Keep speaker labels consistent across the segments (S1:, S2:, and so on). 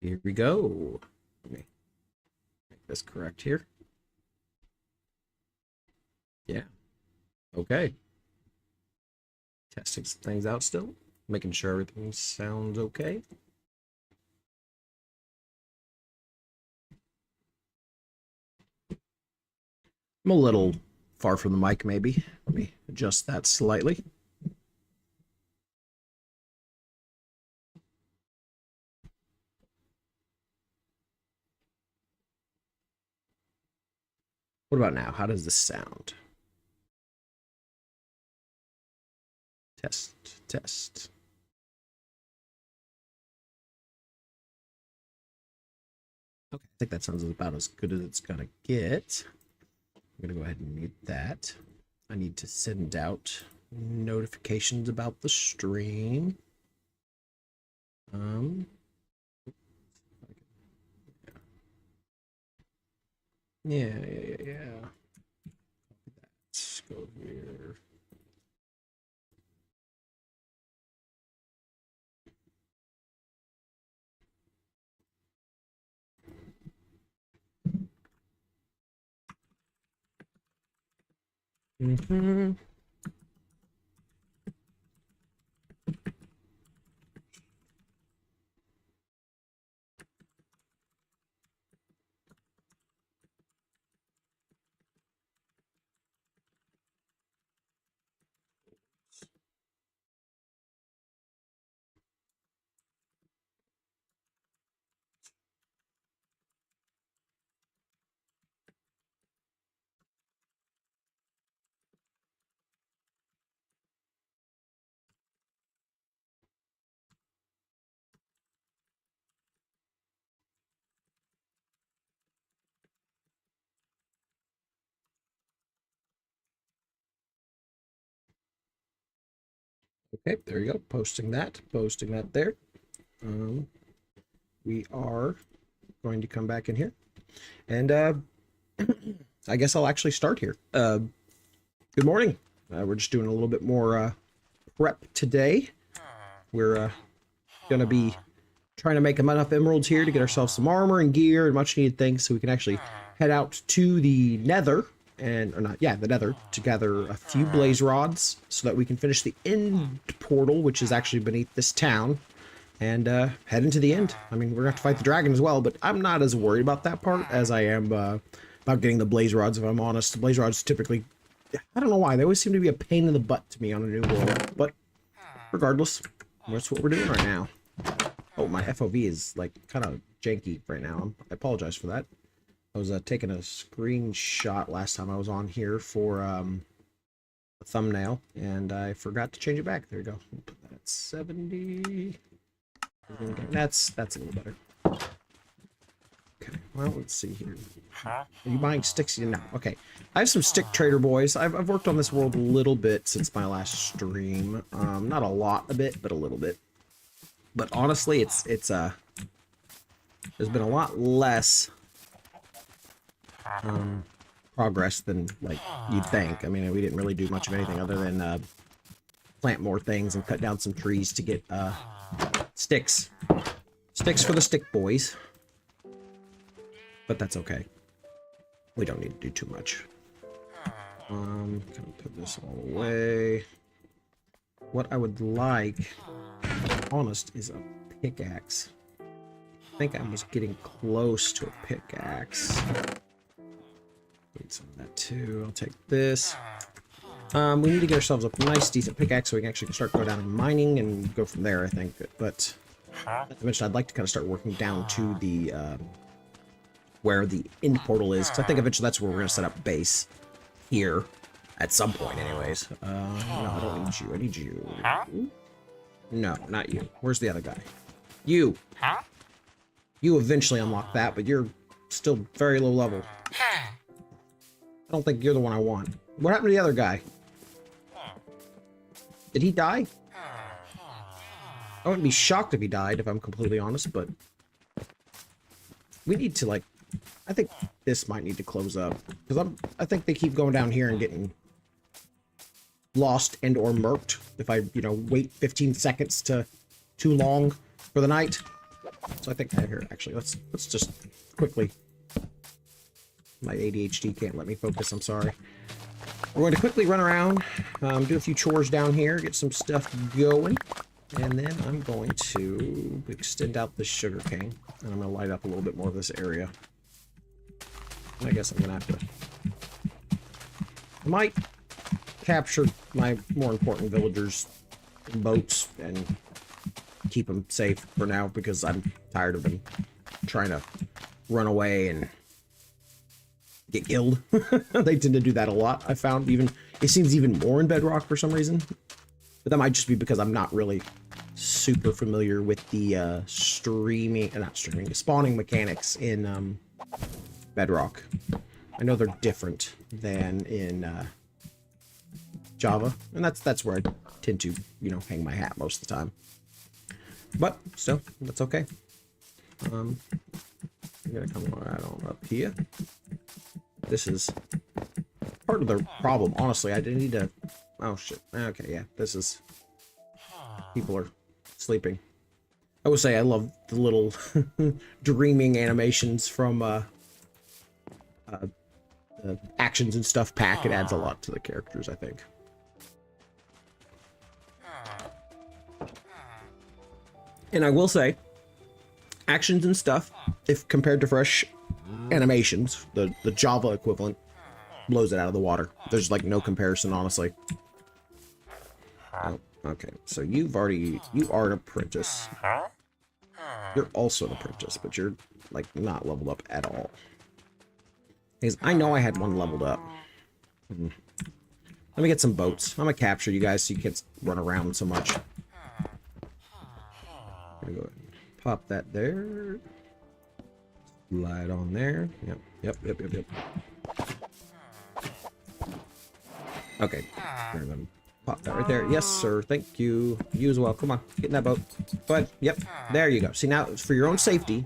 S1: Here we go. Let me make this correct here. Yeah. Okay. Testing some things out still. Making sure everything sounds okay. I'm a little far from the mic, maybe. Let me adjust that slightly. What about now? How does this sound? Test, test. Okay, I think that sounds about as good as it's gonna get. I'm gonna go ahead and mute that. I need to send out notifications about the stream. Yeah. Let's go here. Mm-hmm. Okay, there you go. Posting that there. We are going to come back in here, and I guess I'll actually start here. Good morning. We're just doing a little bit more prep today. We're gonna be trying to make enough emeralds here to get ourselves some armor and gear and much needed things, so we can actually head out to the Nether the Nether, to gather a few blaze rods so that we can finish the end portal, which is actually beneath this town, and head into the end. I mean, we're gonna have to fight the dragon as well, but I'm not as worried about that part as I am about getting the blaze rods, if I'm honest. The blaze rods typically, I don't know why, they always seem to be a pain in the butt to me on a new world, but regardless, that's what we're doing right now. Oh, my FOV is like kind of janky right now. I apologize for that. I was taking a screenshot last time I was on here for a thumbnail, and I forgot to change it back. There you go. We'll put that at 70. That's a little better. Okay, well, let's see here. Are you buying sticks? No. Okay. I have some stick trader boys. I've worked on this world a little bit since my last stream. Not a lot of it, but a little bit. But honestly, it's there's been a lot less progress than like you'd think. I mean, we didn't really do much of anything other than plant more things and cut down some trees to get sticks for the stick boys, but that's okay. We don't need to do too much. Can I put this all away? What I would like, to be honest, is a pickaxe. I think I was getting close to a pickaxe. Need some of that too. I'll take this. We need to get ourselves a nice, decent pickaxe so we can actually start going down and mining and go from there, I think. But eventually, I'd like to kind of start working down to the where the end portal is, because I think eventually that's where we're going to set up base here at some point, anyways. No, I don't need you. I need you. No, not you. Where's the other guy? You. You eventually unlock that, but you're still very low level. I don't think you're the one I want. What happened to the other guy? Did he die? I wouldn't be shocked if he died, if I'm completely honest, but we need to, like, I think this might need to close up, because I think they keep going down here and getting lost and or murked if I, wait 15 seconds too long for the night. So I think here, actually, let's just quickly. My ADHD can't let me focus. I'm sorry. We're going to quickly run around, do a few chores down here, get some stuff going, and then I'm going to extend out the sugar cane, and I'm going to light up a little bit more of this area. And I guess I'm going to have to. I might capture my more important villagers' boats and keep them safe for now because I'm tired of them trying to run away and get killed. They tend to do that a lot. I found it seems even more in Bedrock for some reason, but that might just be because I'm not really super familiar with the spawning mechanics in Bedrock. I know they're different than in Java, and that's where I tend to, hang my hat most of the time. But still, that's okay. I'm gonna come right on up here. This is part of the problem, honestly. I didn't need to. Oh shit. Okay, yeah. This is. People are sleeping. I would say I love the little dreaming animations from the actions and stuff pack. It adds a lot to the characters, I think. And I will say, actions and stuff, if compared to fresh animations, the Java equivalent blows it out of the water. There's like no comparison, honestly. Oh, okay, so you are an apprentice. You're also an apprentice, but you're like not leveled up at all. Because I know I had one leveled up. Let me get some boats. I'm gonna capture you guys so you can't run around so much. Gonna go ahead and pop that there. Slide on there. Yep. Okay. We're gonna pop that right there. Yes, sir. Thank you. You as well. Come on. Get in that boat. Go ahead. Yep. There you go. See, now, for your own safety,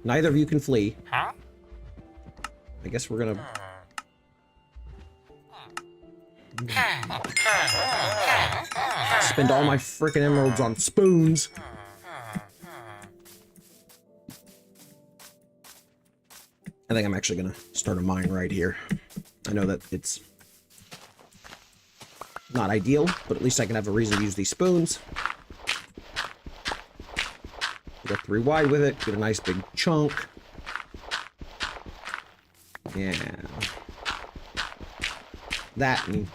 S1: neither of you can flee. I guess we're gonna... spend all my freaking emeralds on spoons. I think I'm actually gonna start a mine right here. I know that it's not ideal, but at least I can have a reason to use these spoons. Go 3 wide with it, get a nice big chunk. Yeah. That and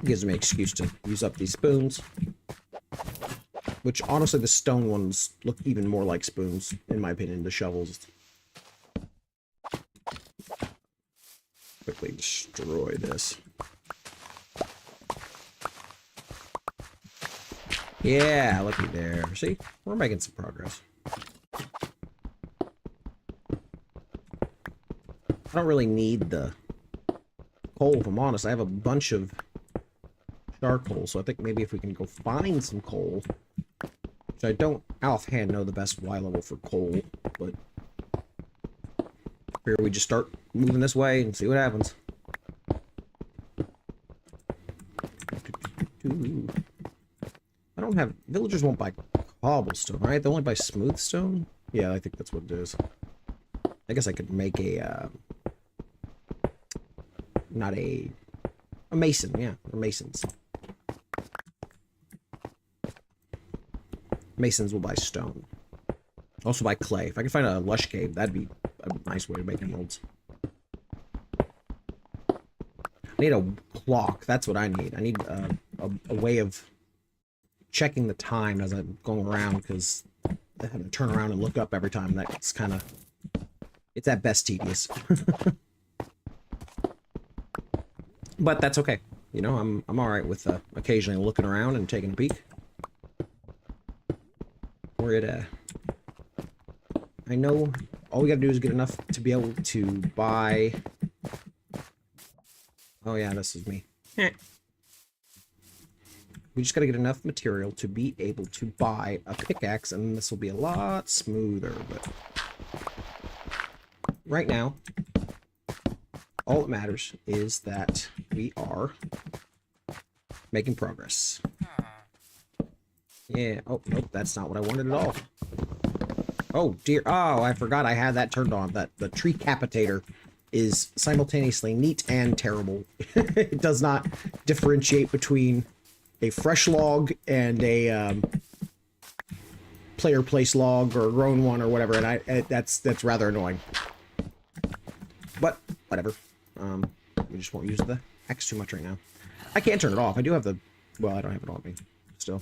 S1: gives me an excuse to use up these spoons. Which, honestly, the stone ones look even more like spoons, in my opinion, the shovels. Quickly destroy this. Yeah, looky there. See? We're making some progress. I don't really need the coal, if I'm honest. I have a bunch of charcoal, so I think maybe if we can go find some coal... which I don't offhand know the best Y level for coal, but here we just start moving this way and see what happens. I don't have... villagers won't buy cobblestone, right? They only buy smooth stone? Yeah, I think that's what it is. I guess I could make a, not a mason, yeah, or masons. Masons will buy stone. Also buy clay. If I can find a lush cave, that'd be a nice way to make emeralds. I need a clock. That's what I need. I need a way of checking the time as I'm going around, because I have to turn around and look up every time. That's kind of... it's at best tedious. But that's okay. You know, I'm all right with occasionally looking around and taking a peek. We're at I know all we gotta do is get enough to be able to buy... oh yeah, this is me. We just gotta get enough material to be able to buy a pickaxe, and this will be a lot smoother, but... right now, all that matters is that we are making progress. Yeah. Oh, nope, that's not what I wanted at all. Oh, dear. Oh, I forgot I had that turned on. That the tree capitator is simultaneously neat and terrible. It does not differentiate between a fresh log and a player place log or a grown one or whatever, and that's rather annoying. But whatever. We just won't use the axe too much right now. I can't turn it off. I do have the... Well, I don't have it on me. Still.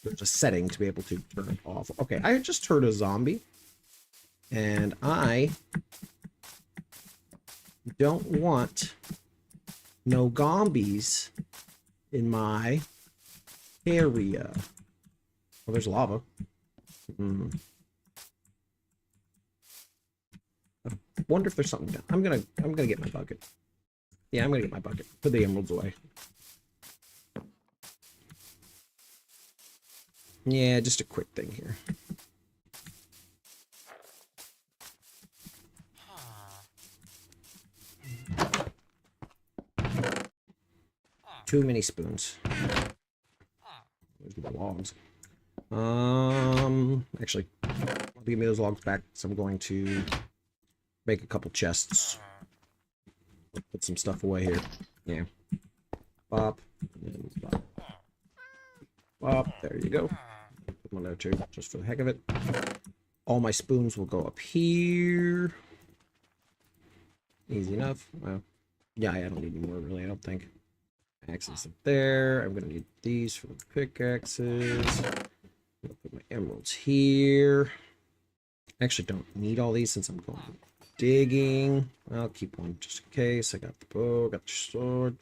S1: There's a setting to be able to turn it off. Okay, I just heard a zombie. And I don't want no gombies in my area. Oh, there's lava. I wonder if there's something down. I'm gonna get my bucket. Yeah, I'm gonna get my bucket. Put the emeralds away. Yeah, just a quick thing here. Too many spoons. There's the logs. Actually, give me those logs back. So I'm going to make a couple chests. Put some stuff away here. Yeah. Bop. And bop. Bop. There you go. Put one there too, just for the heck of it. All my spoons will go up here. Easy enough. Well, yeah, I don't need any more really, I don't think. Axes up there. I'm gonna need these for the pickaxes. I'm gonna put my emeralds here. I actually don't need all these since I'm going digging. I'll keep one just in case. I got the bow, got the sword.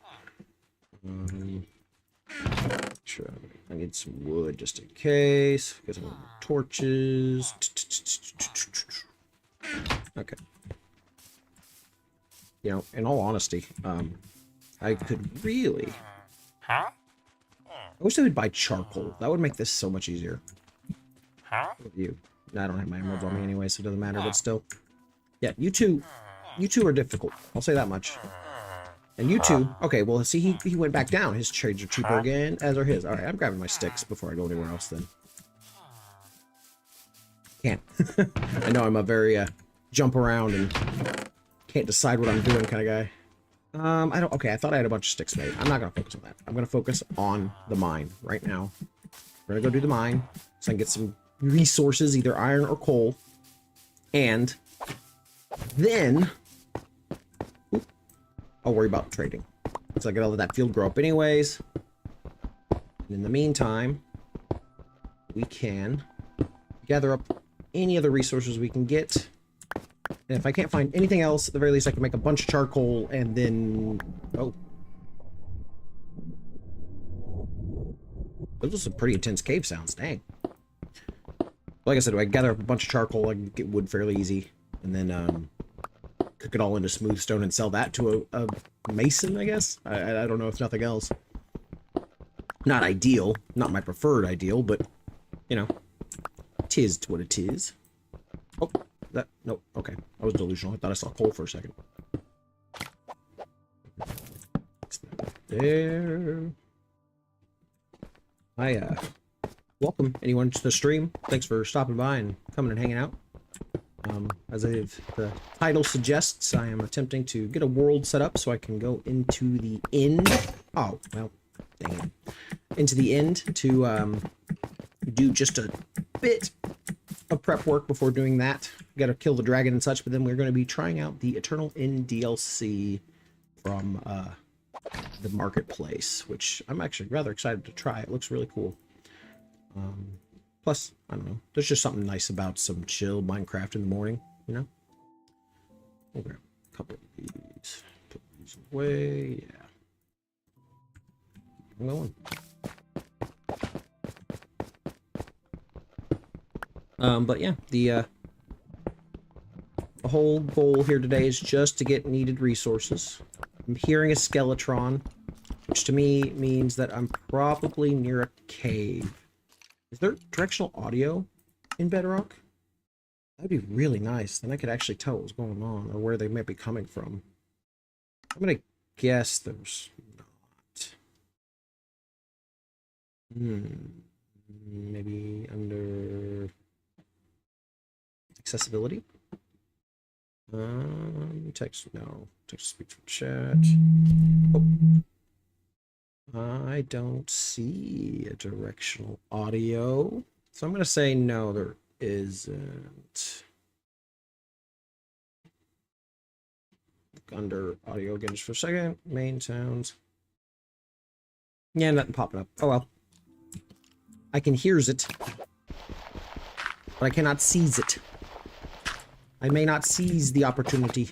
S1: Sure, I need some wood just in case. Got some torches. Okay. You know, in all honesty, I could really... I wish they would buy charcoal. That would make this so much easier. You. I don't have my emeralds on me anyway, so it doesn't matter, but still. Yeah, you two are difficult. I'll say that much. And you two... Okay, well, see, he went back down. His trades are cheaper again, as are his. Alright, I'm grabbing my sticks before I go anywhere else, then. Can't. I know I'm a very, jump around and can't decide what I'm doing kind of guy. I don't... Okay, I thought I had a bunch of sticks made. I'm not gonna focus on that. I'm gonna focus on the mine right now. We're gonna go do the mine, so I can get some resources, either iron or coal. And then... I'll worry about trading. So I gotta let that field grow up anyways. And in the meantime, we can gather up any other resources we can get. And if I can't find anything else, at the very least I can make a bunch of charcoal and then... Oh. Those are some pretty intense cave sounds, dang. Like I said, I gather up a bunch of charcoal, I can get wood fairly easy. And then, cook it all into smooth stone and sell that to a mason, I guess? I don't know if nothing else. Not ideal. Not my preferred ideal, but, you know. 'Tis what it is. Oh. That, nope, okay. I was delusional. I thought I saw coal for a second. There. Hi, welcome anyone to the stream. Thanks for stopping by and coming and hanging out. As the title suggests, I am attempting to get a world set up so I can go into the end. Oh, well, dang it. Into the end to, do just a bit of prep work before doing that. Gotta kill the dragon and such, but then we're going to be trying out the Eternal End DLC from the marketplace, which I'm actually rather excited to try. It looks really cool. Plus, I don't know, there's just something nice about some chill Minecraft in the morning, you know? We'll grab a couple of these, put these away, yeah. I'm going. But yeah, the whole goal here today is just to get needed resources. I'm hearing a skeletron, which to me means that I'm probably near a cave. Is there directional audio in Bedrock? That'd be really nice. Then I could actually tell what was going on or where they might be coming from. I'm gonna guess there's not. Maybe under accessibility. Text, no. Text speech from chat. Oh. I don't see a directional audio. So I'm going to say no, there isn't. Under audio again just for a second. Main sounds. Yeah, nothing popping up. Oh well. I can hears it, but I cannot seize it. I may not seize the opportunity.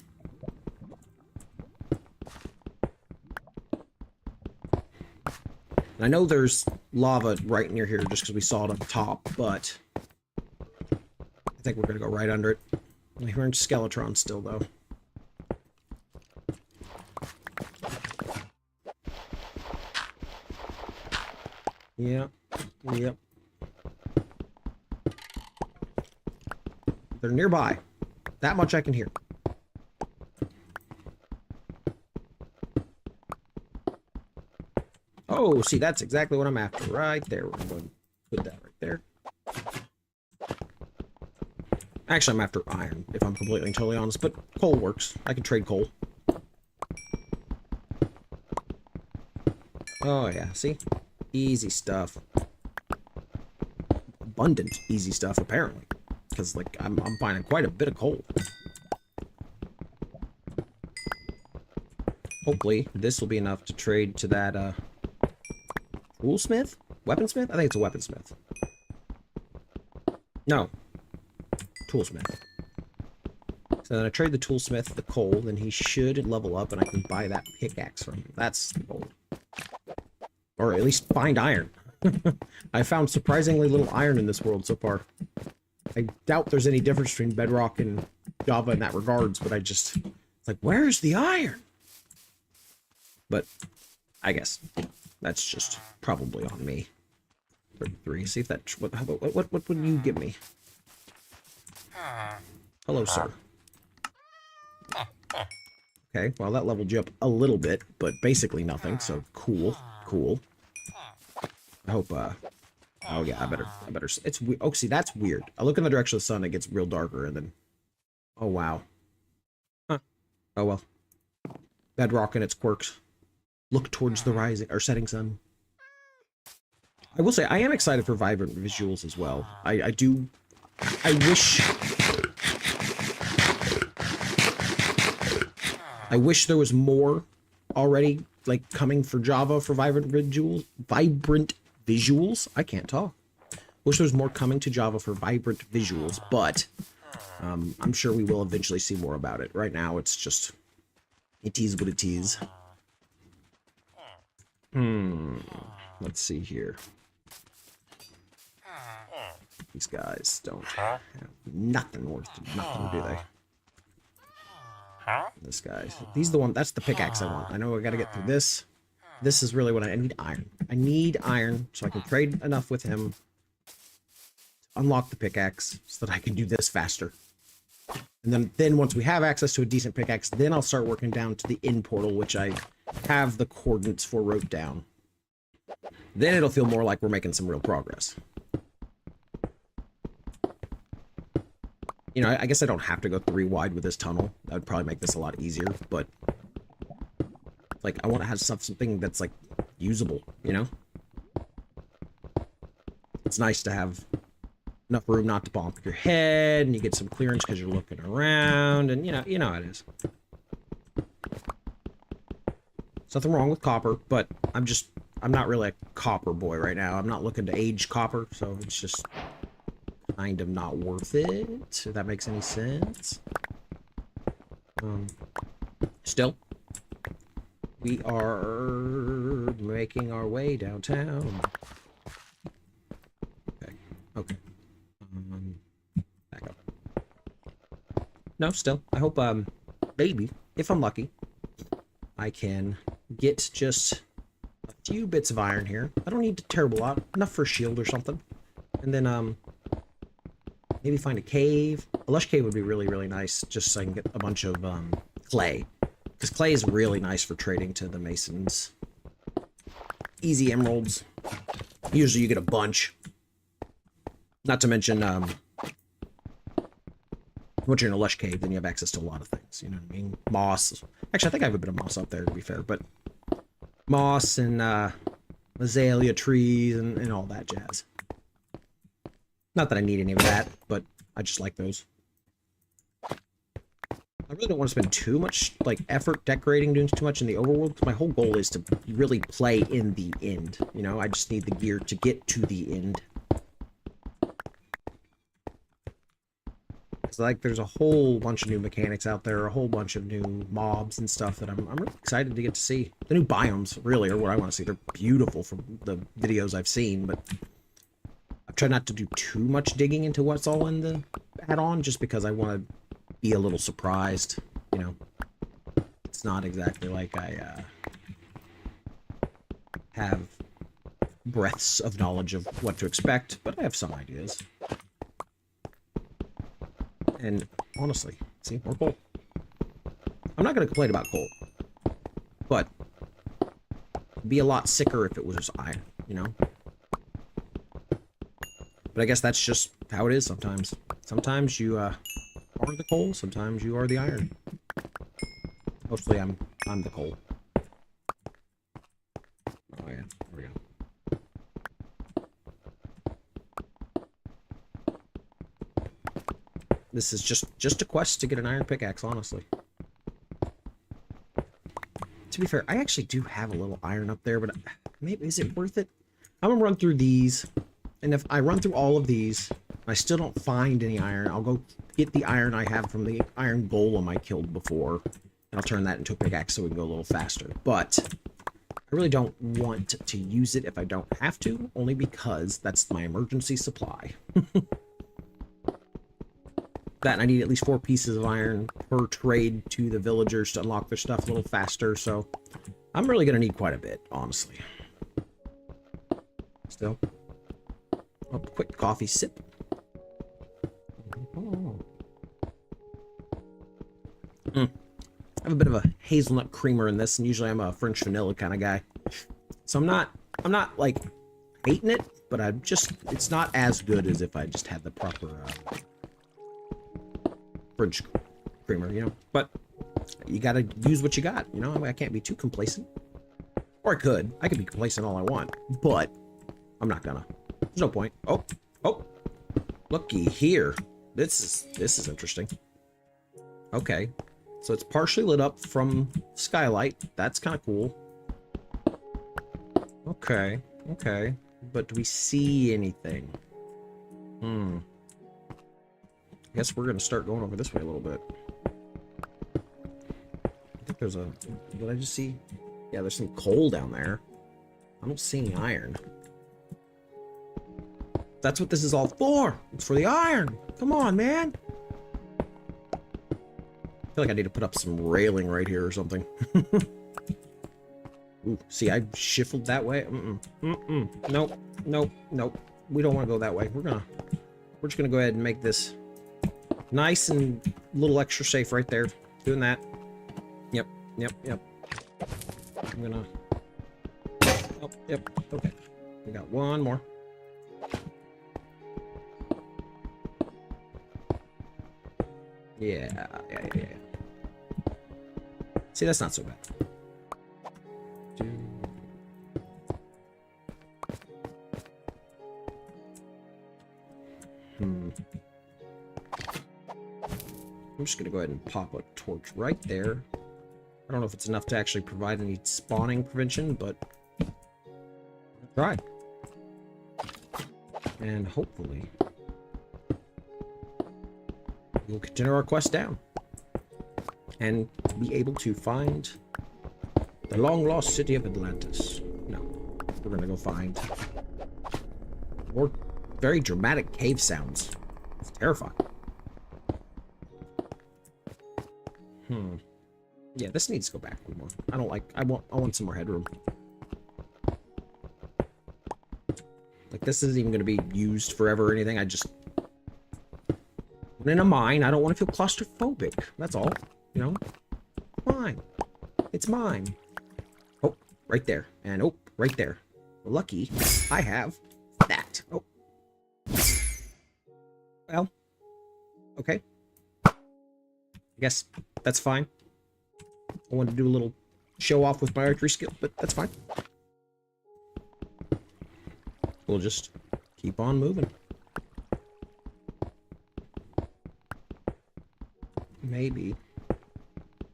S1: And I know there's lava right near here just because we saw it up top, but I think we're going to go right under it. We're in Skeletron still, though. Yep. Yep. They're nearby. That much I can hear. Oh, see, that's exactly what I'm after. Right there. We're going to put that right there. Actually, I'm after iron, if I'm completely and totally honest, but coal works. I can trade coal. Oh, yeah, see? Easy stuff. Abundant easy stuff, apparently. Because, like, I'm finding quite a bit of coal. Hopefully, this will be enough to trade to that, toolsmith? Weaponsmith? I think it's a weaponsmith. No. Toolsmith. So then I trade the toolsmith the coal, then he should level up and I can buy that pickaxe from him. That's the goal. Or at least find iron. I found surprisingly little iron in this world so far. I doubt there's any difference between Bedrock and Java in that regards, but I just... It's like, where's the iron? But, I guess, that's just probably on me. 33, see if that... What would you give me? Hello, sir. Okay, well, that leveled you up a little bit, but basically nothing, so cool. Cool. I hope, oh yeah, I better, it's, oh, see, that's weird. I look in the direction of the sun, it gets real darker, and then, oh, wow. Huh. Oh, well. Bedrock and its quirks. Look towards the rising, or setting sun. I will say, I am excited for vibrant visuals as well. I wish there was more already, like, coming for Java for vibrant visuals. I can't talk. Wish there was more coming to Java for vibrant visuals, but I'm sure we will eventually see more about it. Right now, it's just, it is what it is. Let's see here. These guys don't have nothing worth nothing, do they? This guy's. These are the one. That's the pickaxe I want. I know I got to get through this. This is really what I need. Iron. I need iron so I can trade enough with him to unlock the pickaxe so that I can do this faster. And then once we have access to a decent pickaxe, then I'll start working down to the end portal, which I have the coordinates for wrote down. Then it'll feel more like we're making some real progress. You know, I guess I don't have to go 3 wide with this tunnel. That would probably make this a lot easier, but... Like, I want to have something that's, like, usable, you know? It's nice to have enough room not to bump your head, and you get some clearance because you're looking around, and, you know how it is. There's nothing wrong with copper, but I'm not really a copper boy right now. I'm not looking to age copper, so it's just... kind of not worth it, if that makes any sense. Still, we are making our way downtown. Okay. Back up. No, still, I hope, maybe, if I'm lucky, I can get just a few bits of iron here. I don't need a terrible lot, enough for a shield or something. And then, maybe find a cave. A lush cave would be really, really nice, just so I can get a bunch of clay. Because clay is really nice for trading to the masons. Easy emeralds. Usually you get a bunch. Not to mention, once you're in a lush cave, then you have access to a lot of things. You know what I mean? Moss. Actually, I think I have a bit of moss up there, to be fair. But moss and azalea trees and all that jazz. Not that I need any of that, but I just like those. I really don't want to spend too much like effort decorating, doing too much in the overworld, because my whole goal is to really play in the end. You know, I just need the gear to get to the end. It's like there's a whole bunch of new mechanics out there, a whole bunch of new mobs and stuff that I'm really excited to get to see. The new biomes really are what I want to see. They're beautiful from the videos I've seen, but I've tried not to do too much digging into what's all in the add-on, just because I want to be a little surprised. You know, it's not exactly like I have breadths of knowledge of what to expect, but I have some ideas. And honestly, see, more coal. I'm not going to complain about coal, but it'd be a lot sicker if it was just iron, you know? But I guess that's just how it is sometimes. Sometimes you are the coal, sometimes you are the iron. Mostly I'm the coal. Oh yeah, there we go. This is just a quest to get an iron pickaxe, honestly. To be fair, I actually do have a little iron up there, but maybe is it worth it? I'm gonna run through these, and if I run through all of these, and I still don't find any iron, I'll go get the iron I have from the iron golem I killed before, and I'll turn that into a pickaxe so we can go a little faster. But I really don't want to use it if I don't have to, only because that's my emergency supply. That, and I need at least 4 pieces of iron per trade to the villagers to unlock their stuff a little faster, so I'm really going to need quite a bit, honestly. Still. A quick coffee sip. Oh. I have a bit of a hazelnut creamer in this, and usually I'm a French vanilla kind of guy. So I'm not like hating it, but it's not as good as if I just had the proper French creamer, you know, but you gotta use what you got, you know. I can't be too complacent, or I could be complacent all I want, but I'm not gonna. There's no point. Oh, looky here. This is interesting. Okay, so it's partially lit up from skylight. That's kind of cool. Okay, but do we see anything? I guess we're going to start going over this way a little bit. I think there's a... Did I just see? Yeah, there's some coal down there. I don't see any iron. That's what this is all for. It's for the iron. Come on, man. I feel like I need to put up some railing right here or something. Ooh, see, I shifted that way. Nope. We don't want to go that way. We're just gonna go ahead and make this nice and a little extra safe right there. Doing that. Yep. I'm gonna... Oh, yep. Okay. We got one more. Yeah. See, that's not so bad. I'm just gonna go ahead and pop a torch right there. I don't know if it's enough to actually provide any spawning prevention, but try. And hopefully we'll continue our quest down and be able to find the long-lost city of Atlantis. No, we're gonna go find more very dramatic cave sounds. It's terrifying. Yeah, this needs to go back one more. I want some more headroom. Like, this isn't even going to be used forever or anything. I'm in a mine. I don't want to feel claustrophobic. That's all. You know? Fine. It's mine. Oh, right there. And oh, right there. Lucky I have that. Oh. okay. I guess that's fine. I wanted to do a little show off with my archery skill, but that's fine. We'll just keep on moving. Maybe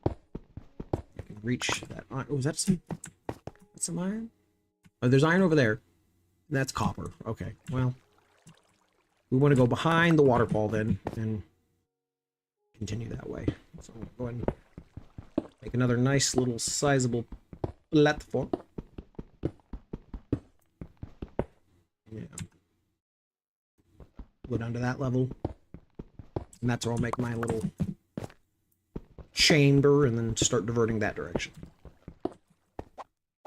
S1: I can reach that iron. Oh, is that some... That's some iron? Oh, there's iron over there. That's copper. Okay, well, we want to go behind the waterfall then and continue that way. So I'm going to go ahead and make another nice little sizable platform. Yeah. Go down to that level. And that's where I'll make my little chamber and then start diverting that direction.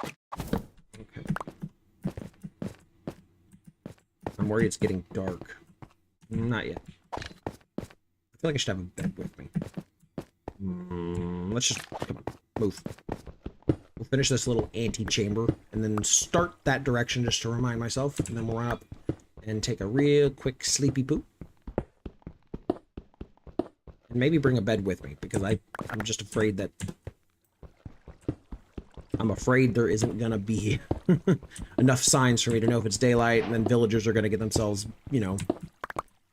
S1: Okay. I'm worried it's getting dark. Not yet. I feel like I should have a bed with me. Let's just, come on, move. We'll finish this little antechamber and then start that direction just to remind myself, and then we'll run up and take a real quick sleepy poo. And maybe bring a bed with me, because I'm just afraid that... I'm afraid there isn't gonna be enough signs for me to know if it's daylight, and then villagers are gonna get themselves, you know,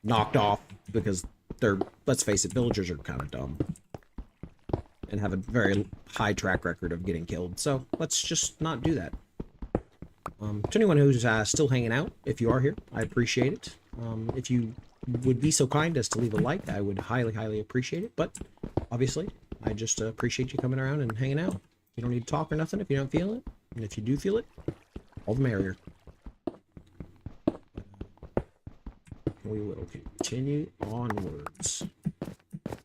S1: knocked off, because they're, let's face it, villagers are kind of dumb. And have a very high track record of getting killed, so let's just not do that. To anyone who's still hanging out, if you are here, I appreciate it. If you would be so kind as to leave a like, I would highly, highly appreciate it. But obviously, I just appreciate you coming around and hanging out. You don't need to talk or nothing if you don't feel it. And if you do feel it, all the merrier. We will continue onwards.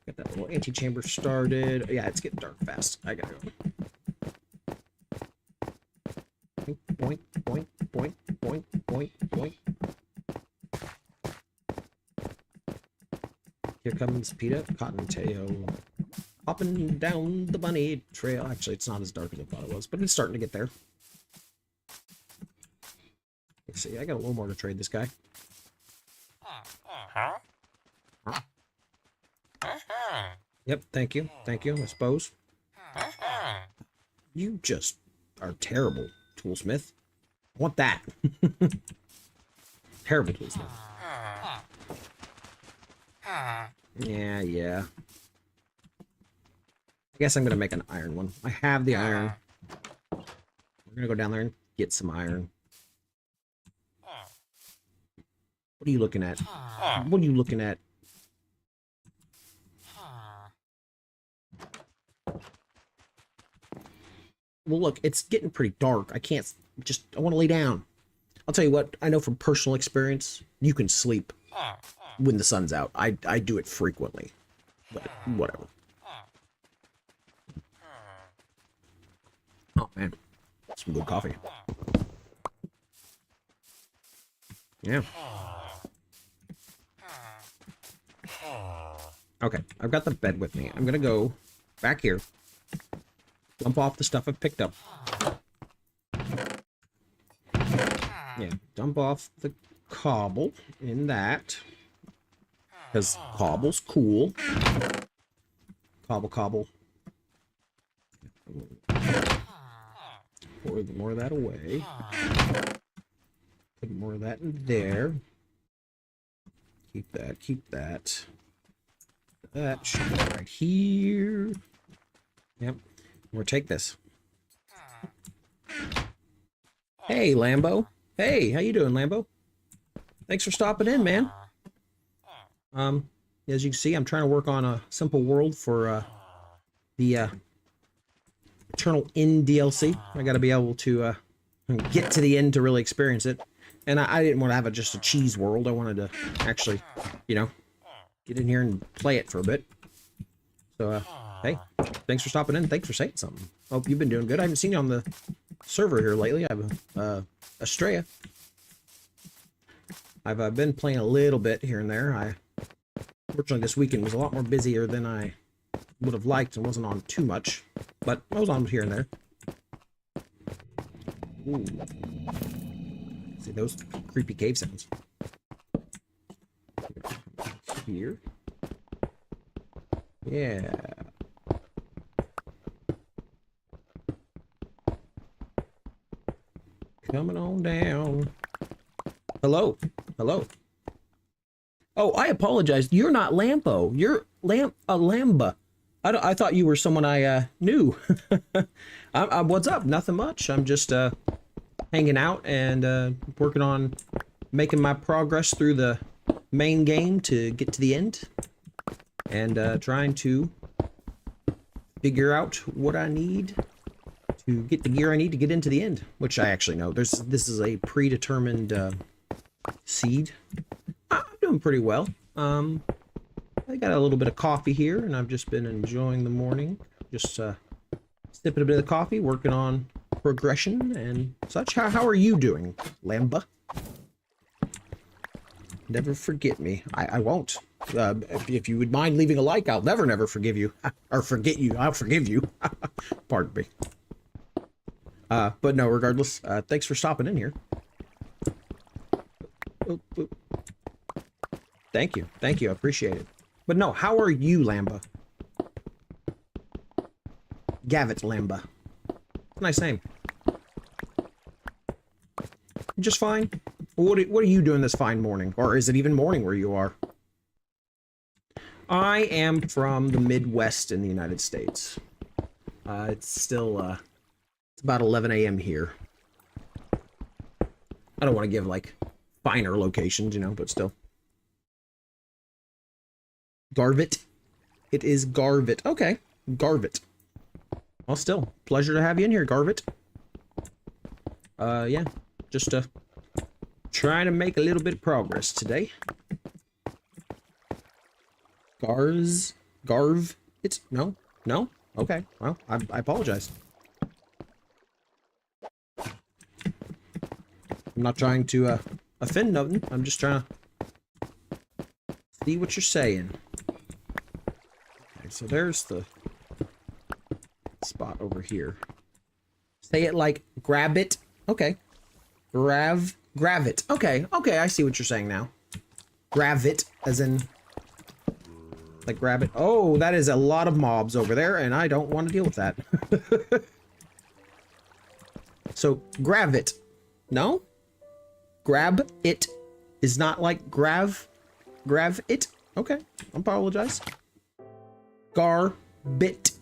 S1: Get that little antechamber started. Yeah, it's getting dark fast. I gotta go. Boink, boink, boink, boink, boink, boink. Here comes Peter Cottontail. Hopping down the bunny trail. Actually, it's not as dark as I thought it was, but it's starting to get there. Let's see, I got a little more to trade this guy. Yep, thank you. Thank you, I suppose. You just are terrible, Toolsmith. I want that. Terrible Toolsmith. Yeah. I guess I'm gonna make an iron one. I have the iron. We're gonna go down there and get some iron. What are you looking at? What are you looking at? Well, look, it's getting pretty dark. I can't just... I want to lay down. I'll tell you what, I know from personal experience, you can sleep when the sun's out. I do it frequently. But whatever. Oh, man. Some good coffee. Yeah. Okay, I've got the bed with me. I'm gonna go back here. Dump off the stuff I've picked up. Yeah, dump off the cobble in that. Because cobble's cool. Cobble. Pour more of that away. Put more of that in there. Keep that. That should go right here. Yep. We'll take this. Hey, Lambo. Hey, how you doing, Lambo? Thanks for stopping in, man. As you can see, I'm trying to work on a simple world for the Eternal End DLC. I got to be able to get to the end to really experience it. And I didn't want to have just a cheese world. I wanted to actually, you know, get in here and play it for a bit. So, hey, thanks for stopping in. Thanks for saying something. Hope you've been doing good. I haven't seen you on the server here lately. I've Estrella. I've been playing a little bit here and there. Fortunately, this weekend was a lot more busier than I would have liked and wasn't on too much. But I was on here and there. Ooh. See those creepy cave sounds. Here. Yeah. Coming on down. Hello. Hello. Oh, I apologize. You're not Lampo. You're Lamba. I thought you were someone I knew. What's up? Nothing much. I'm just hanging out and working on making my progress through the main game to get to the end, and trying to figure out what I need to get the gear I need to get into the end, which I actually know. This is a predetermined seed. I'm doing pretty well. I got a little bit of coffee here, and I've just been enjoying the morning. Just sipping a bit of coffee, working on progression and such. How are you doing, Lamba? Never forget me. I won't. If you would mind leaving a like, I'll never forgive you. Or forget you. I'll forgive you. Pardon me. But no, regardless, thanks for stopping in here. Oop, oop. Thank you. Thank you. I appreciate it. But no, how are you, Lamba? Gavit Lamba. Nice name. Just fine. What are you doing this fine morning? Or is it even morning where you are? I am from the Midwest in the United States. It's still, it's about 11 a.m. here. I don't want to give, like, finer locations, you know, but still. Garvit? It is Garvit. Okay, Garvit. Well, still, pleasure to have you in here, Garvit. Yeah, just, trying to make a little bit of progress today. Garv? It's, no? Okay, well, I apologize. I'm not trying to, offend nothing. I'm just trying to see what you're saying. Okay, so there's the spot over here. Say it like grab it. Okay. Grav it. Okay, I see what you're saying now. Grav it, as in like grab it. Oh, that is a lot of mobs over there, and I don't want to deal with that. So, grav it. No? Grab it is not like grav it. Okay, I apologize. Garbit.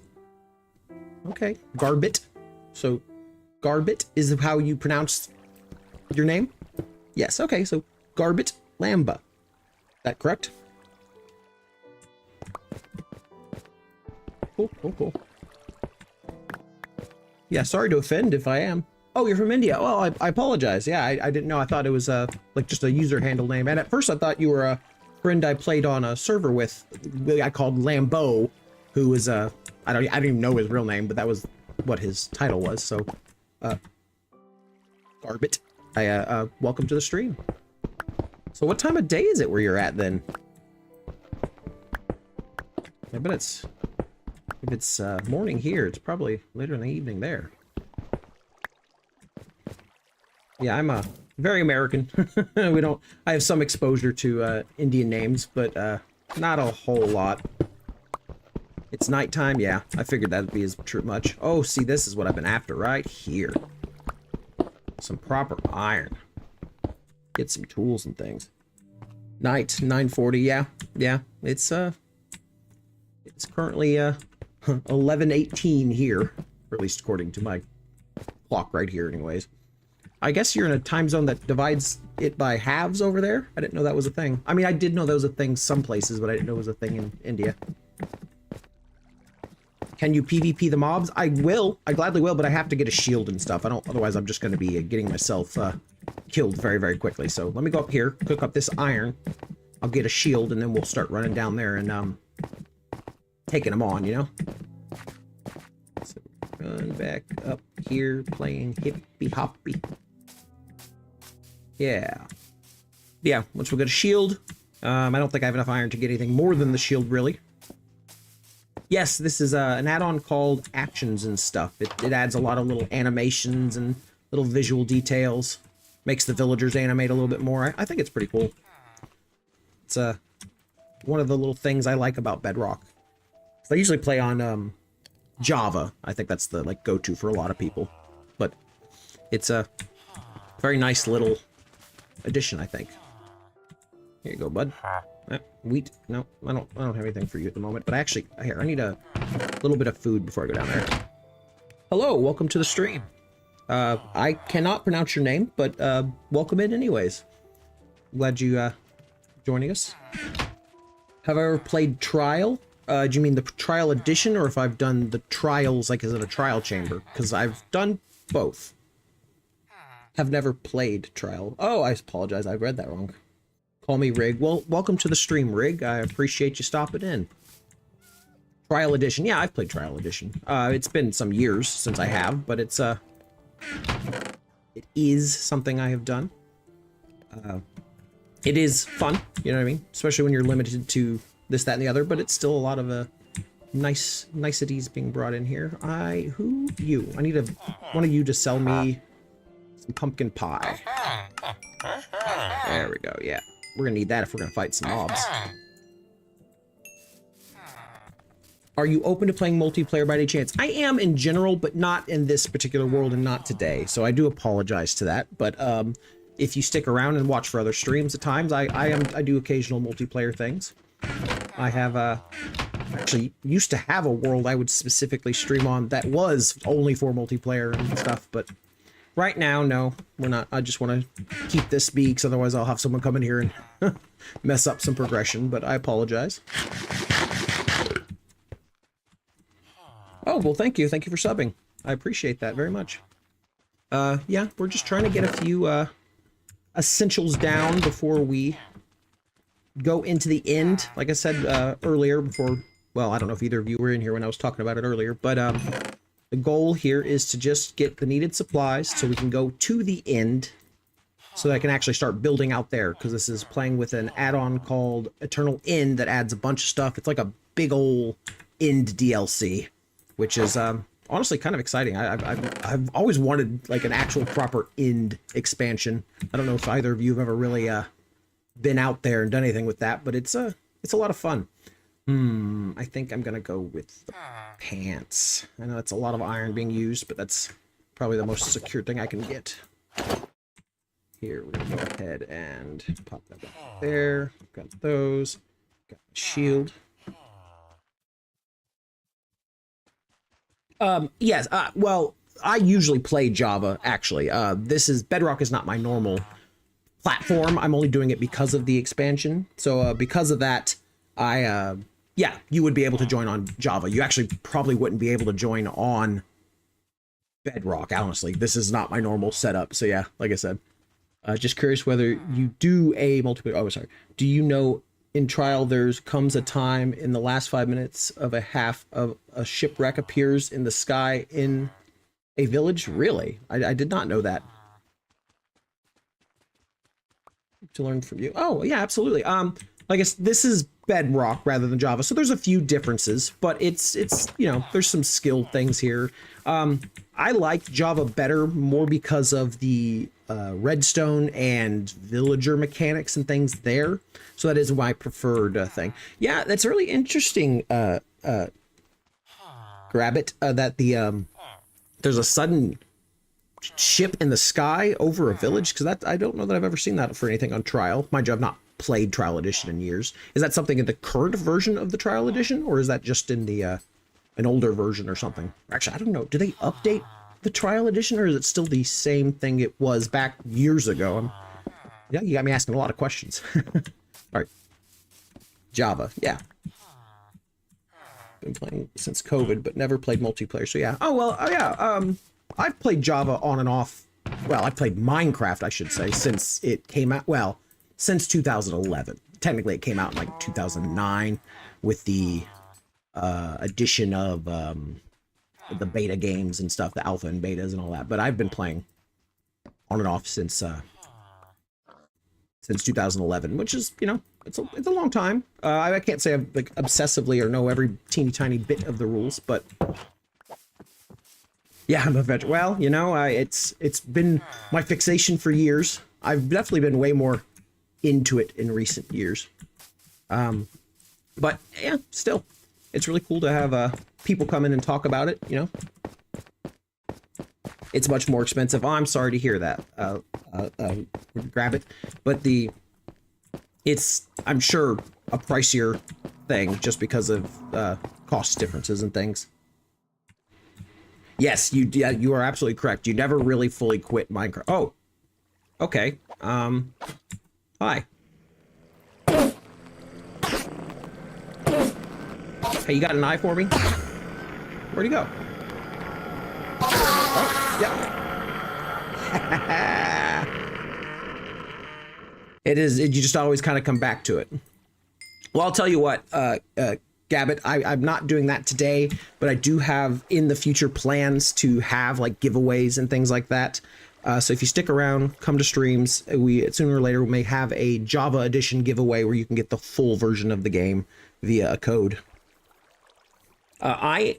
S1: Okay, Garbit. So, Garbit is how you pronounce your name? Yes, okay, so Garbit Lamba. That correct? Cool. Yeah, sorry to offend if I am. Oh, you're from India. Well, I apologize. Yeah, I didn't know. I thought it was like just a user handle name. And at first I thought you were a friend I played on a server with. I called Lambo, who was I don't even know his real name, but that was what his title was. So, Garbit. Welcome to the stream. So what time of day is it where you're at then? I bet if it's morning here, it's probably later in the evening there. Yeah, I'm very American. I have some exposure to Indian names, but not a whole lot. It's nighttime, yeah. I figured that'd be as much. Oh, see, this is what I've been after right here. Some proper iron. Get some tools and things. Night, 9:40, yeah. It's currently 11:18 here, or at least according to my clock right here anyways. I guess you're in a time zone that divides it by halves over there? I didn't know that was a thing. I mean, I did know that was a thing some places, but I didn't know it was a thing in India. Can you PvP the mobs? I will. I gladly will, but I have to get a shield and stuff. Otherwise I'm just going to be getting myself killed very, very quickly. So let me go up here, cook up this iron. I'll get a shield, and then we'll start running down there and taking them on, you know? So run back up here, playing hippy hoppy. Yeah. Once we get a shield, I don't think I have enough iron to get anything more than the shield, really. Yes, this is an add-on called Actions and Stuff. It adds a lot of little animations and little visual details. Makes the villagers animate a little bit more. I think it's pretty cool. It's one of the little things I like about Bedrock. I usually play on Java. I think that's the like go-to for a lot of people. But it's a very nice little addition, I think. Here you go, bud. Wheat. No, I don't have anything for you at the moment. But actually, here, I need a little bit of food before I go down there. Hello, welcome to the stream. I cannot pronounce your name, but welcome in anyways. Glad you joining us. Have I ever played Trial? Do you mean the Trial Edition, or if I've done the Trials, like is it a trial chamber? Because I've done both. Have never played Trial. Oh, I apologize, I read that wrong. Call me Rig. Well, welcome to the stream, Rig. I appreciate you stopping in. Trial Edition. Yeah, I've played Trial Edition. It's been some years since I have, but it is something I have done. It is fun, you know what I mean? Especially when you're limited to this, that, and the other, but it's still a lot of niceties being brought in here. Who? You. I need one of you to sell me some pumpkin pie. There we go, yeah. We're gonna need that if we're gonna fight some mobs. Are you open to playing multiplayer by any chance? I am in general, but not in this particular world and not today. So I do apologize to that. But if you stick around and watch for other streams at times, I do occasional multiplayer things. I have actually used to have a world I would specifically stream on that was only for multiplayer and stuff, but right now, no, we're not. I just want to keep this speed, because otherwise I'll have someone come in here and mess up some progression, but I apologize. Oh, well, thank you. Thank you for subbing. I appreciate that very much. Yeah, we're just trying to get a few essentials down before we go into the end. Like I said earlier before, well, I don't know if either of you were in here when I was talking about it earlier, but the goal here is to just get the needed supplies so we can go to the end so that I can actually start building out there, because this is playing with an add-on called Eternal End that adds a bunch of stuff. It's like a big ol' end DLC, which is honestly kind of exciting. I've always wanted like an actual proper end expansion. I don't know if either of you have ever really been out there and done anything with that, but it's a lot of fun. I think I'm gonna go with the pants. I know it's a lot of iron being used, but that's probably the most secure thing I can get. Here, we're gonna go ahead and pop that back there. Got those. Got the shield. Yes, well, I usually play Java, actually. Bedrock is not my normal platform. I'm only doing it because of the expansion. So, because of that, yeah, you would be able to join on Java. You actually probably wouldn't be able to join on Bedrock, honestly. This is not my normal setup. So yeah, like I said, just curious whether you do a multiplayer. Oh, sorry. Do you know in Trial comes a time in the last 5 minutes of half of a shipwreck appears in the sky in a village? Really? I did not know that. To learn from you. Oh, yeah, absolutely. I guess this is Bedrock rather than Java, so there's a few differences, but it's you know, there's some skill things here. I like Java better more because of the redstone and villager mechanics and things there, so that is my preferred thing. Yeah, that's really interesting. Grab it that there's a sudden ship in the sky over a village, because that I don't know that I've ever seen that for anything on Trial. Mind you, I've not played Trial Edition in years. Is that something in the current version of the Trial Edition, or is that just in the an older version or something? Actually, I don't know. Do they update the Trial Edition, or is it still the same thing it was back years ago? Yeah, you got me asking a lot of questions. All right, Java, yeah. Been playing since COVID, but never played multiplayer. So yeah. Oh well, yeah. I've played Java on and off. Well, I've played Minecraft, I should say, since it came out. Well, since 2011. Technically, it came out in like 2009 with the addition of the beta games and stuff, the alpha and betas and all that. But I've been playing on and off since 2011, which is, you know, it's a long time. I can't say I'm like obsessively or know every teeny tiny bit of the rules, but yeah, I'm a veteran. Well, you know, it's been my fixation for years. I've definitely been way more into it in recent years. But yeah, still, it's really cool to have people come in and talk about it, you know. It's much more expensive. Oh, I'm sorry to hear that. Grab it. But it's, I'm sure, a pricier thing just because of cost differences and things. Yes, you are absolutely correct. You never really fully quit Minecraft. Oh, okay. Hi. Hey, you got an eye for me? Where'd he go? Oh, yep. It is, you just always kind of come back to it. Well, I'll tell you what, Gabbit, I'm not doing that today, but I do have in the future plans to have like giveaways and things like that. So if you stick around, come to streams, we sooner or later we may have a Java edition giveaway where you can get the full version of the game via a code. I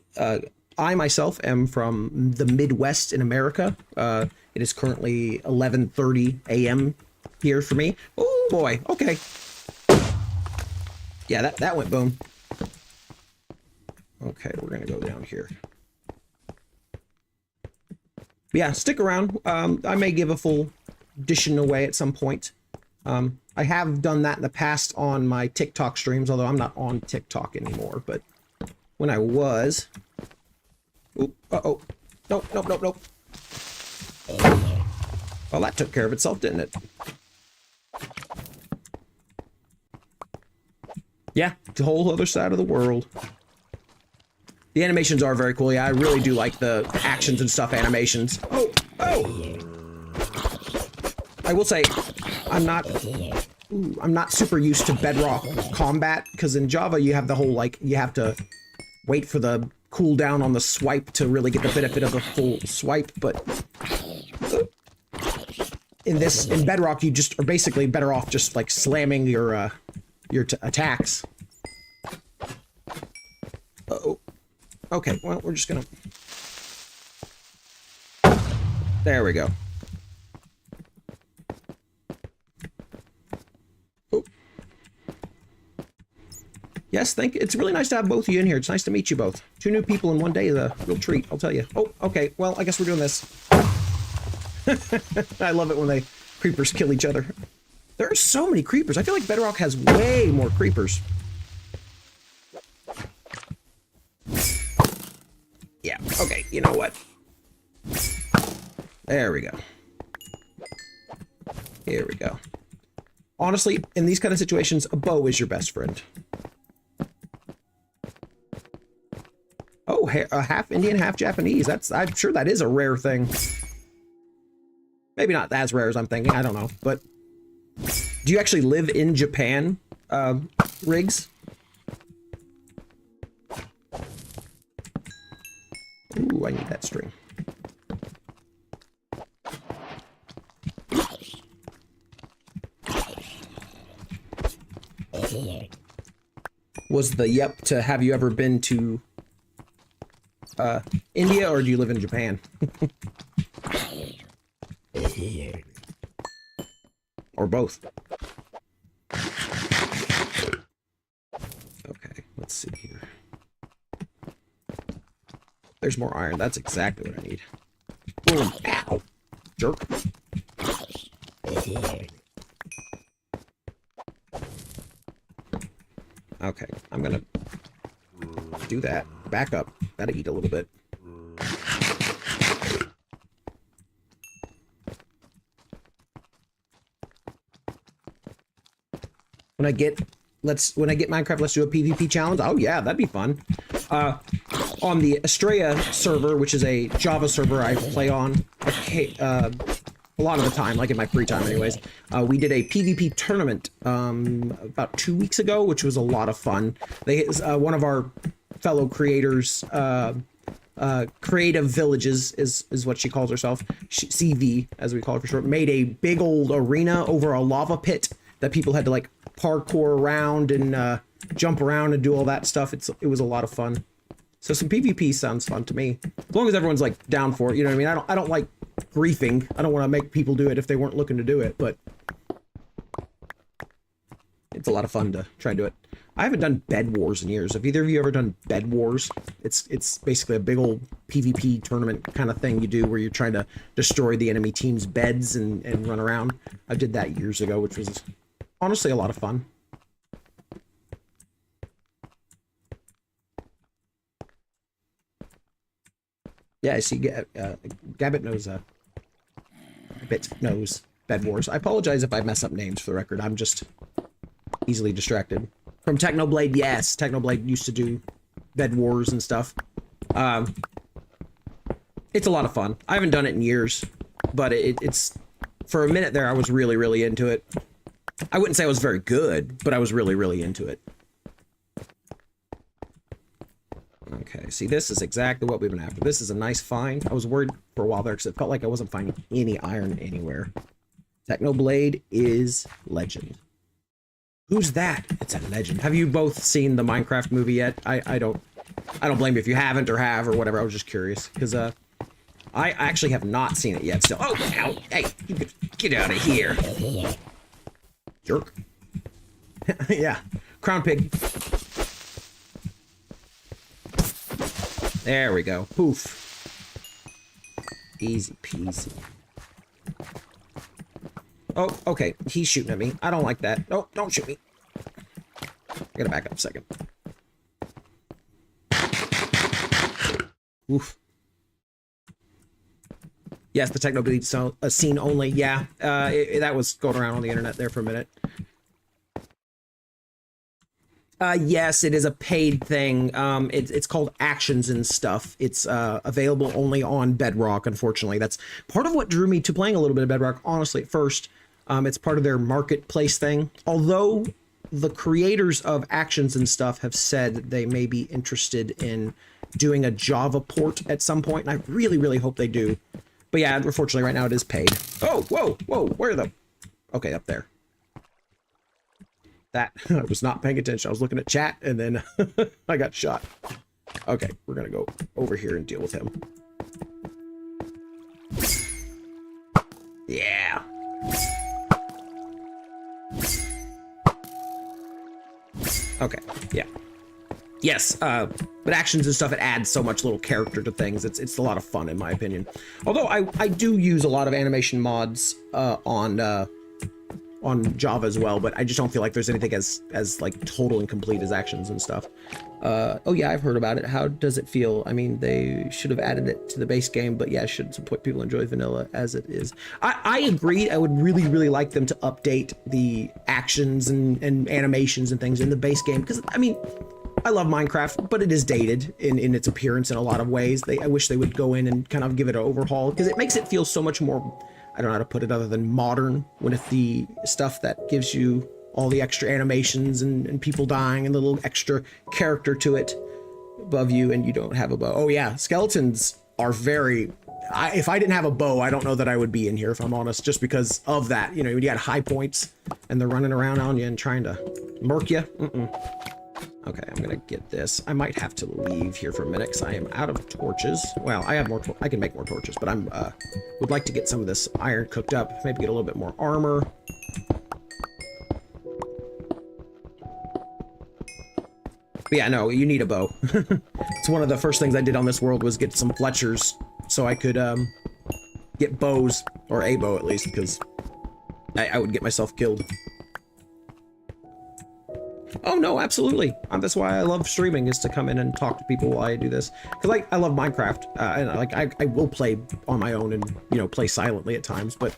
S1: myself am from the Midwest in America. It is currently 11:30 a.m. here for me. Oh boy, okay. Yeah, that went boom. Okay, we're gonna go down here. Yeah, stick around. I may give a full edition away at some point. I have done that in the past on my TikTok streams, although I'm not on TikTok anymore, but when I was... Oop, uh-oh. Nope, nope, nope, nope. Well, that took care of itself, didn't it? Yeah, the whole other side of the world. The animations are very cool. Yeah, I really do like the actions and stuff animations. Oh, oh! I will say, I'm not super used to Bedrock combat, because in Java you have the whole, like, you have to wait for the cooldown on the swipe to really get the benefit of a full swipe, but in Bedrock you just are basically better off just like slamming your attacks. Uh-oh. Okay, well, we're just gonna... There we go. Oh. Yes, it's really nice to have both of you in here. It's nice to meet you both. 2 new people in one day is a real treat, I'll tell you. Oh, okay, well, I guess we're doing this. I love it when the creepers kill each other. There are so many creepers. I feel like Bedrock has way more creepers. Yeah, okay, you know what? There we go. Here we go. Honestly, in these kind of situations, a bow is your best friend. Oh, half Indian, half Japanese. I'm sure that is a rare thing. Maybe not as rare as I'm thinking, I don't know. But do you actually live in Japan, Riggs? Ooh, I need that string. Was the yep to have you ever been to India, or do you live in Japan? Or both? Okay, let's see here. There's more iron. That's exactly what I need. Boom. Ow. Jerk. Okay, I'm gonna do that. Back up. Gotta eat a little bit. When I get Minecraft, let's do a PvP challenge. Oh yeah, that'd be fun. On the Estrella server, which is a Java server I play on, a lot of the time, like in my free time anyways, we did a PvP tournament about 2 weeks ago, which was a lot of fun. One of our fellow creators, Creative Villages is what she calls herself, CV as we call her for short, made a big old arena over a lava pit that people had to like parkour around and jump around and do all that stuff. It was a lot of fun. So some PvP sounds fun to me, as long as everyone's like down for it. You know what I mean? I don't like griefing. I don't want to make people do it if they weren't looking to do it, but it's a lot of fun to try and do it. I haven't done Bed Wars in years. Have either of you ever done Bed Wars? It's basically a big old PvP tournament kind of thing you do where you're trying to destroy the enemy team's beds and run around. I did that years ago, which was honestly a lot of fun. Yeah, I see. Gabbit knows. Bit knows Bed Wars. I apologize if I mess up names for the record. I'm just easily distracted. From Technoblade, yes. Technoblade used to do Bed Wars and stuff. It's a lot of fun. I haven't done it in years, but it's for a minute there I was really, really into it. I wouldn't say I was very good, but I was really, really into it. Okay, see, this is exactly what we've been after. This is a nice find. I was worried for a while there because it felt like I wasn't finding any iron anywhere. Technoblade is legend. Who's that? It's a legend. Have you both seen the Minecraft movie yet? I don't blame you if you haven't or have or whatever. I was just curious because I actually have not seen it yet. Still, oh, ow, hey, get out of here, jerk. Yeah, Crown Pig. There we go. Poof. Easy peasy. Oh, okay. He's shooting at me. I don't like that. Oh, don't shoot me. I gotta back up a second. Oof. Yes, the Technoblade scene only. Yeah, that was going around on the internet there for a minute. Yes, it is a paid thing. It's called Actions and Stuff. It's available only on Bedrock, unfortunately. That's part of what drew me to playing a little bit of Bedrock, honestly, at first. It's part of their marketplace thing. Although the creators of Actions and Stuff have said they may be interested in doing a Java port at some point, and I really, really hope they do. But yeah, unfortunately, right now it is paid. Oh, whoa, whoa, where are the... Okay, up there. That, I was not paying attention. I was looking at chat, and then I got shot. Okay, we're gonna go over here and deal with him. Yeah. Okay, yeah. Yes, but Actions and Stuff, it adds so much little character to things. It's a lot of fun, in my opinion. Although I do use a lot of animation mods on Java as well, but I just don't feel like there's anything as like total and complete as Actions and Stuff. Oh yeah, I've heard about it. How does it feel? I mean, they should have added it to the base game, but yeah, should support people enjoy vanilla as it is. I agree. I would really, really like them to update the actions and animations and things in the base game, because I mean, I love Minecraft, but it is dated in its appearance in a lot of ways. I wish they would go in and kind of give it an overhaul, because it makes it feel so much more, I don't know how to put it other than modern, with the stuff that gives you all the extra animations and people dying and the little extra character to it above you, and you don't have a bow. Oh yeah, skeletons are very... if I didn't have a bow, I don't know that I would be in here, if I'm honest, just because of that. You know, you got high points and they're running around on you and trying to murk you. Okay, I'm gonna get this. I might have to leave here for a minute because I am out of torches. Well, I have more. I can make more torches, but I'm would like to get some of this iron cooked up. Maybe get a little bit more armor. But yeah, no, you need a bow. It's one of the first things I did on this world was get some Fletchers so I could get bows, or a bow at least, because I would get myself killed. Oh no, absolutely. That's why I love streaming, is to come in and talk to people while I do this. Because I love Minecraft, and I will play on my own and, you know, play silently at times, but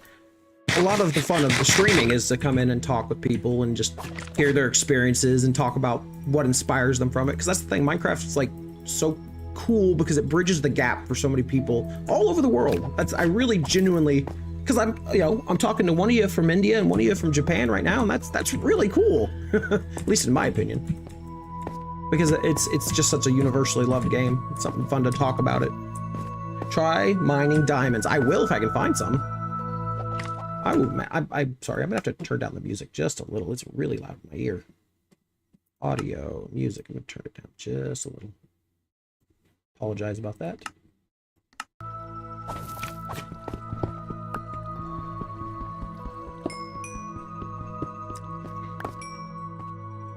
S1: a lot of the fun of the streaming is to come in and talk with people and just hear their experiences and talk about what inspires them from it. Because that's the thing, Minecraft is like so cool because it bridges the gap for so many people all over the world. I really genuinely, because I'm talking to one of you from India and one of you from Japan right now, and that's really cool. At least in my opinion, because it's just such a universally loved game. It's something fun to talk about it. Try mining diamonds. I will if I can find some. I'm sorry, I'm gonna have to turn down the music just a little. It's really loud in my ear. Audio, music, I'm gonna turn it down just a little. Apologize about that.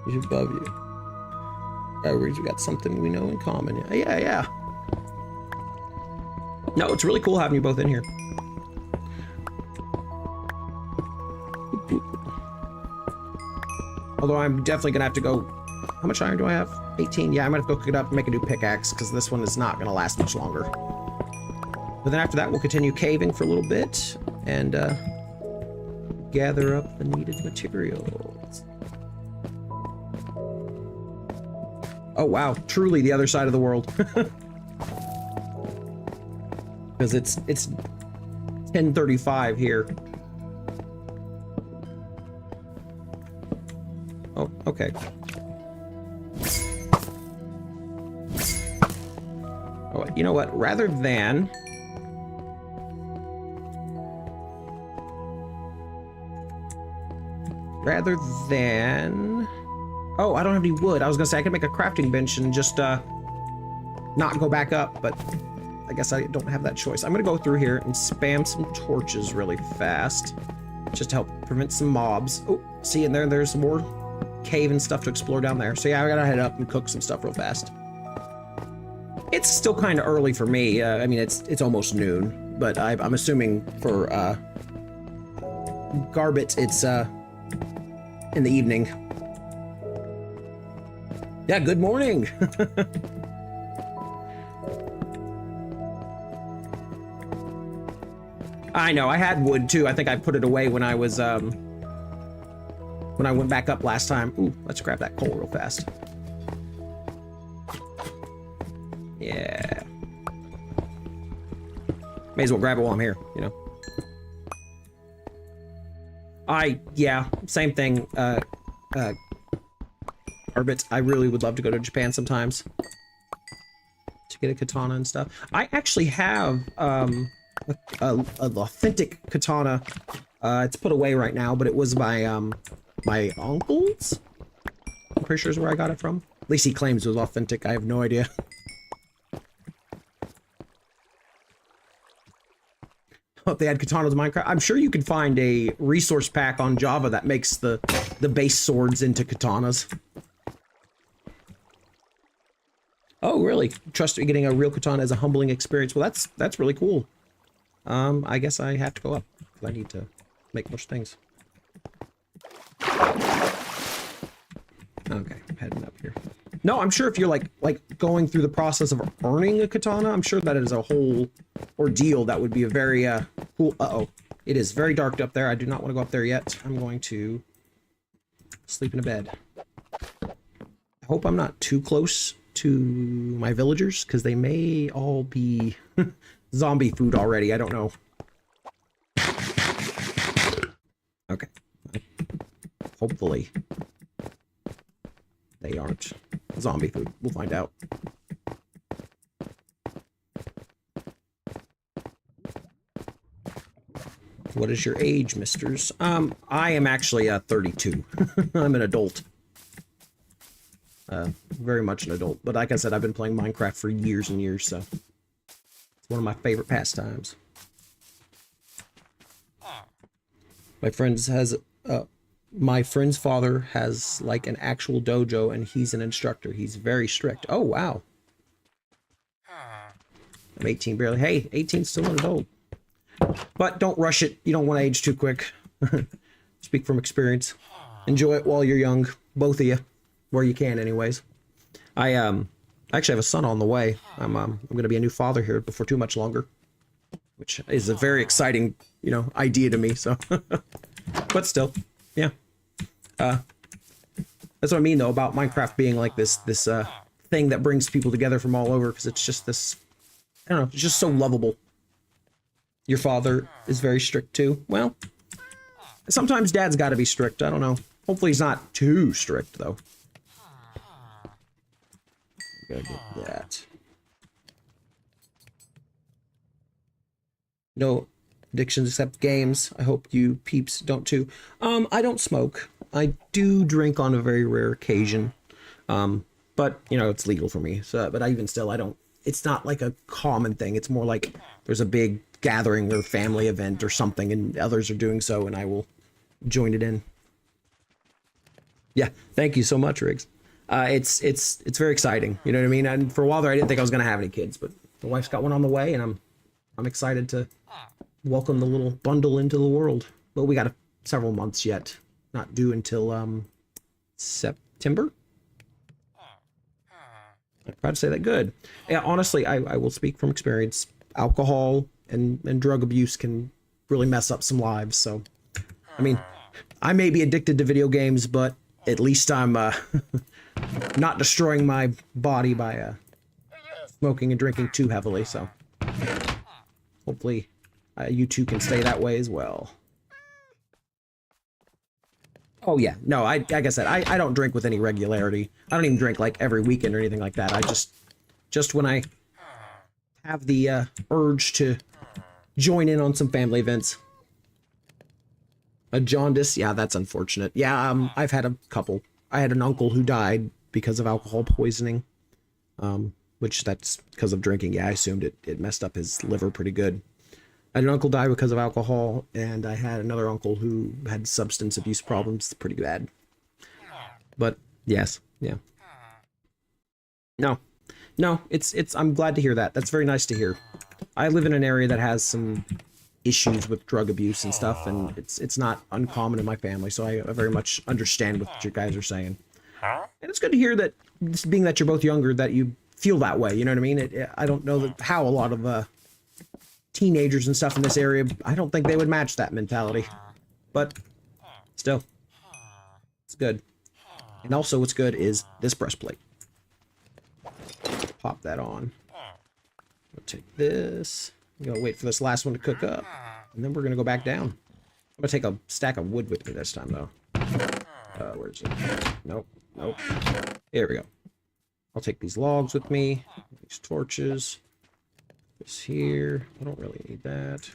S1: He's above you. We got something we know in common. Yeah, yeah. No, it's really cool having you both in here. Although I'm definitely gonna have to go. How much iron do I have? 18. Yeah, I'm gonna have to go cook it up and make a new pickaxe because this one is not gonna last much longer. But then after that, we'll continue caving for a little bit and gather up the needed materials. Oh wow, truly the other side of the world. Because it's 10:35 here. Oh, okay. Oh, you know what? Rather than oh, I don't have any wood. I was gonna say I could make a crafting bench and just not go back up, but I guess I don't have that choice. I'm gonna go through here and spam some torches really fast, just to help prevent some mobs. Oh, see, and there's some more cave and stuff to explore down there. So yeah, I gotta head up and cook some stuff real fast. It's still kind of early for me. I mean, it's almost noon, but I'm assuming for Garbit, it's in the evening. Yeah, good morning. I know, I had wood too. I think I put it away when I was when I went back up last time. Ooh, let's grab that coal real fast. Yeah. May as well grab it while I'm here, you know. Yeah, same thing. Arbit, I really would love to go to Japan sometimes to get a katana and stuff. I actually have an authentic katana. It's put away right now, but it was my my uncle's. I'm pretty sure is where I got it from. At least he claims it was authentic. I have no idea. Oh, they had katanas in Minecraft. I'm sure you could find a resource pack on Java that makes the base swords into katanas. Oh, really? Trust me, getting a real katana is a humbling experience. Well, that's really cool. I guess I have to go up. I need to make more things. Okay, I'm heading up here. No, I'm sure if you're like going through the process of earning a katana, I'm sure that is a whole ordeal. That would be a very cool. Uh-oh. It is very dark up there. I do not want to go up there yet. I'm going to sleep in a bed. I hope I'm not too close to my villagers, because they may all be zombie food already. I don't know. Okay. Hopefully they aren't zombie food. We'll find out. What is your age, misters? I am actually 32. I'm an adult. Very much an adult. But like I said, I've been playing Minecraft for years and years, so it's one of my favorite pastimes. My friend's father has like an actual dojo, and he's an instructor. He's very strict. Oh, wow. I'm 18 barely. Hey, 18's still an adult. But don't rush it. You don't want to age too quick. Speak from experience. Enjoy it while you're young. Both of you. Where you can, anyways. I actually have a son on the way. I'm going to be a new father here before too much longer. Which is a very exciting, idea to me, so. But still, yeah. That's what I mean, though, about Minecraft being like this thing that brings people together from all over, because it's just this, I don't know, it's just so lovable. Your father is very strict, too. Well, sometimes dad's got to be strict. I don't know. Hopefully he's not too strict, though. Gotta get that. No addictions except games. I hope you peeps don't too. I don't smoke. I do drink on a very rare occasion. But it's legal for me. So, but even still, I don't. It's not like a common thing. It's more like there's a big gathering or family event or something, and others are doing so, and I will join it in. Yeah, thank you so much, Riggs. It's very exciting. You know what I mean? And for a while there, I didn't think I was gonna have any kids, but the wife's got one on the way, and I'm excited to welcome the little bundle into the world. But we got several months yet. Not due until September. I'm proud to say that. Good. Yeah, honestly, I will speak from experience. Alcohol and drug abuse can really mess up some lives. So, I mean, I may be addicted to video games, but at least I'm not destroying my body by smoking and drinking too heavily. So, hopefully, you two can stay that way as well. Oh yeah, no, like I said, I don't drink with any regularity. I don't even drink like every weekend or anything like that. I just when I have the urge to join in on some family events. A jaundice, yeah, that's unfortunate. Yeah, I've had a couple. I had an uncle who died because of alcohol poisoning, which that's because of drinking. Yeah, I assumed it messed up his liver pretty good. I had an uncle die because of alcohol, and I had another uncle who had substance abuse problems pretty bad. But yes, yeah. No, I'm glad to hear that. That's very nice to hear. I live in an area that has some issues with drug abuse and stuff, and it's not uncommon in my family, so I very much understand what you guys are saying. And it's good to hear that, being that you're both younger, that you feel that way, you know what I mean? I don't know how a lot of teenagers and stuff in this area, I don't think they would match that mentality. But still, it's good. And also what's good is this breastplate. Pop that on. We'll take this. I'm gonna wait for this last one to cook up, and then we're gonna go back down. I'm gonna take a stack of wood with me this time, though. Where's it? Nope. Here we go. I'll take these logs with me. These torches. This here. I don't really need that.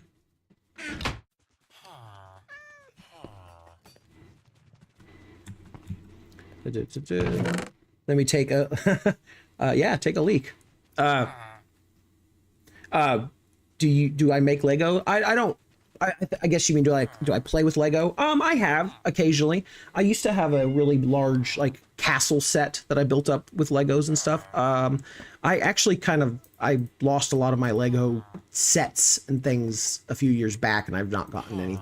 S1: Let me take a take a leak. Do I make Lego? I don't. I guess you mean do I play with Lego? I have occasionally. I used to have a really large like castle set that I built up with Legos and stuff. I actually I lost a lot of my Lego sets and things a few years back, and I've not gotten any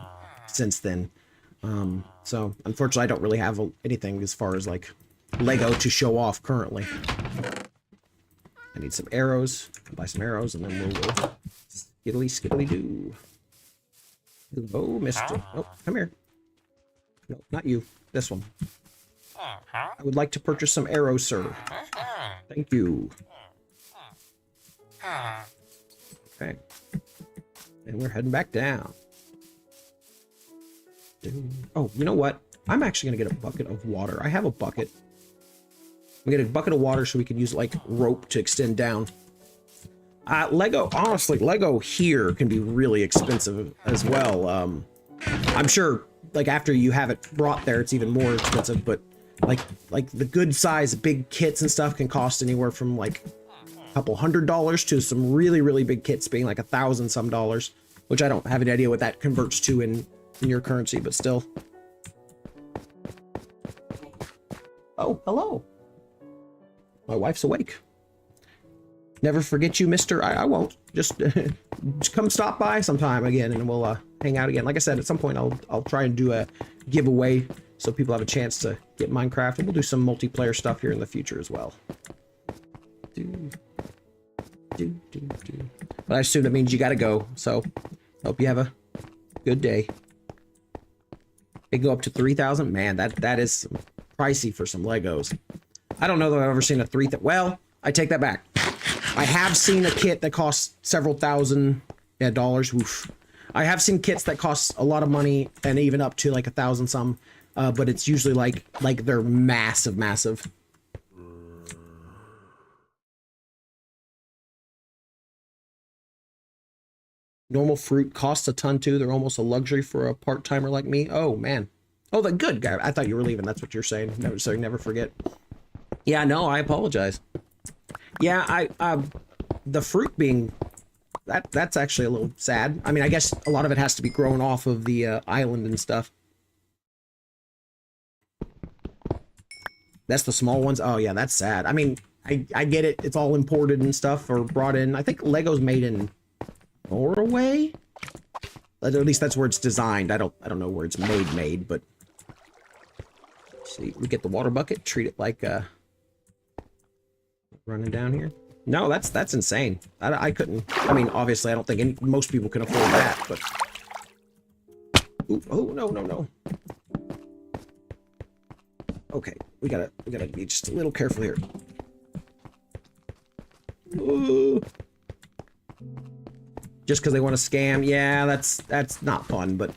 S1: since then. So unfortunately, I don't really have anything as far as like Lego to show off currently. I need some arrows. I'll buy some arrows, and then we'll skiddly doo. Hello, mister. Oh, come here. No, not you. This one. I would like to purchase some arrows, sir. Thank you. Okay. And we're heading back down. Oh, you know what? I'm actually going to get a bucket of water. I have a bucket. We get a bucket of water so we can use like rope to extend down. Lego, honestly, Lego here can be really expensive as well. I'm sure like after you have it brought there, it's even more expensive, but like the good size big kits and stuff can cost anywhere from like a couple $100 to some really big kits being like $1,000 some dollars, which I don't have any idea what that converts to in your currency, but still. Oh, hello. My wife's awake. Never forget you, mister. I won't. Just come stop by sometime again, and we'll hang out again. Like I said, at some point I'll try and do a giveaway so people have a chance to get Minecraft, and we'll do some multiplayer stuff here in the future as well. But I assume that means you gotta go, so hope you have a good day. They go up to 3,000. Man, that is pricey for some Legos. I don't know that I've ever seen a well, I take that back. I have seen a kit that costs several thousand dollars. Oof. I have seen kits that cost a lot of money and even up to like 1,000 some, but it's usually like they're massive. Normal fruit costs a ton too. They're almost a luxury for a part-timer like me. Oh man. Oh, the good guy. I thought you were leaving. That's what you're saying. Never, so never forget. Yeah, no, I apologize. Yeah, the fruit being that's actually a little sad. I mean, I guess a lot of it has to be grown off of the island and stuff. That's the small ones. Oh yeah, that's sad. I mean, I get it. It's all imported and stuff or brought in. I think Lego's made in Norway. At least that's where it's designed. I don't know where it's made, but see, we get the water bucket, treat it like running down here. No, that's insane. I couldn't. I mean, obviously, I don't think most people can afford that, but ooh, oh no. Okay, we gotta be just a little careful here. Ooh. Just because they want to scam, yeah, that's not fun, but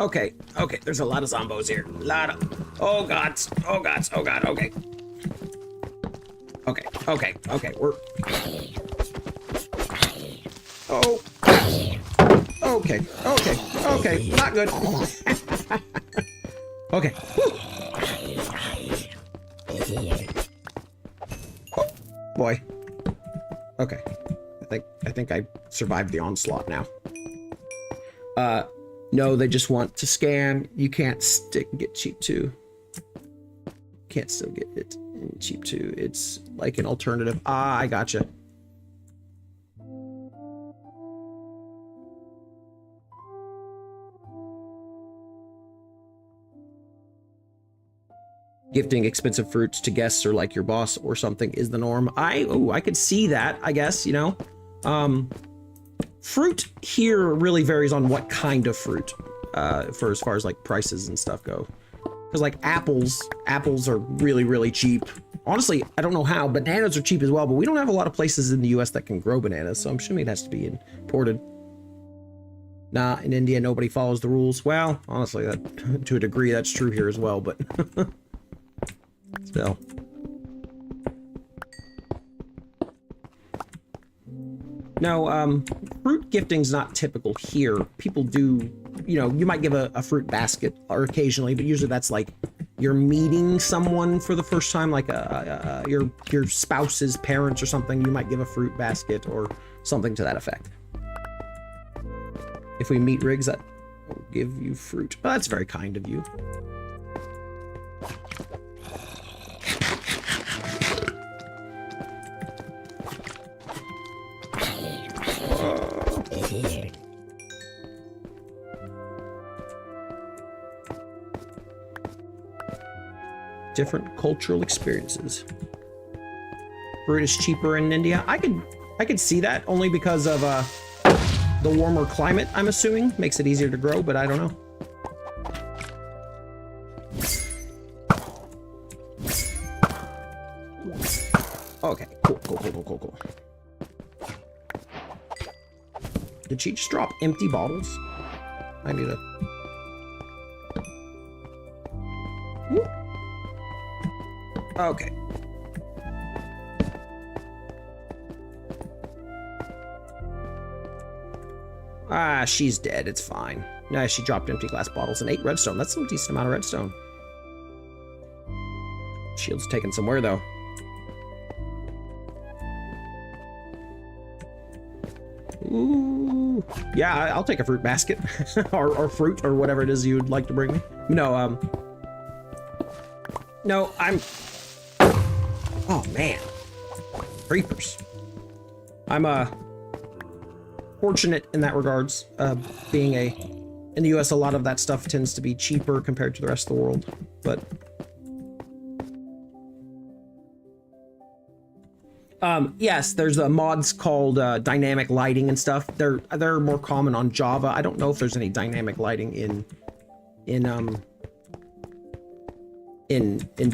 S1: okay, there's a lot of zombos here. A lot of, oh god, okay. We're, oh, okay, not good. Okay. Oh, boy. Okay. I think I survived the onslaught now. No, they just want to scam. You can't get cheap too. Can't still get it cheap too. It's like an alternative. Ah, I gotcha. Gifting expensive fruits to guests or like your boss or something is the norm. I could see that, I guess, you know. Fruit here really varies on what kind of fruit, for as far as like prices and stuff go. Because like apples are really cheap. Honestly, I don't know how. Bananas are cheap as well, but we don't have a lot of places in the US that can grow bananas, so I'm assuming it has to be imported. Nah, in India, nobody follows the rules. Well, honestly, that to a degree, that's true here as well, but still. No, fruit gifting's not typical here. People do, you know, you might give a fruit basket or occasionally, but usually that's like you're meeting someone for the first time, like your spouse's parents or something. You might give a fruit basket or something to that effect. If we meet Riggs, that will give you fruit. Oh, that's very kind of you. Different cultural experiences. Fruit is cheaper in India. I could see that only because of the warmer climate, I'm assuming. Makes it easier to grow, but I don't know. Okay, cool. Did she just drop empty bottles? I need a... Whoop. Okay. Ah, she's dead. It's fine. Yeah, she dropped empty glass bottles and 8 redstone. That's some decent amount of redstone. Shield's taken somewhere, though. Ooh. Yeah, I'll take a fruit basket. or fruit, or whatever it is you'd like to bring me. No, no, I'm... Oh, man. Creepers. I'm, fortunate in that regards, being in the US, a lot of that stuff tends to be cheaper compared to the rest of the world, but... yes, there's mods called dynamic lighting and stuff. They're more common on Java. I don't know if there's any dynamic lighting in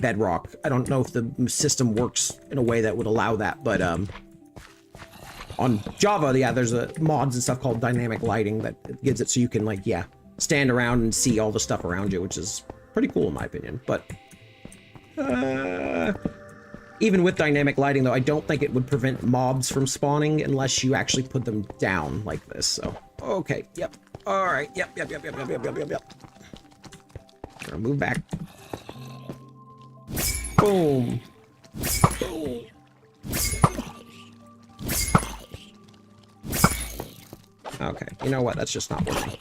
S1: Bedrock. I don't know if the system works in a way that would allow that, but on Java, yeah, there's mods and stuff called dynamic lighting that gives it so you can, like, yeah, stand around and see all the stuff around you, which is pretty cool in my opinion. But even with dynamic lighting, though, I don't think it would prevent mobs from spawning unless you actually put them down like this. So, okay, yep, all right, yep. Gonna move back. Boom. Boom. Okay, you know what? That's just not working.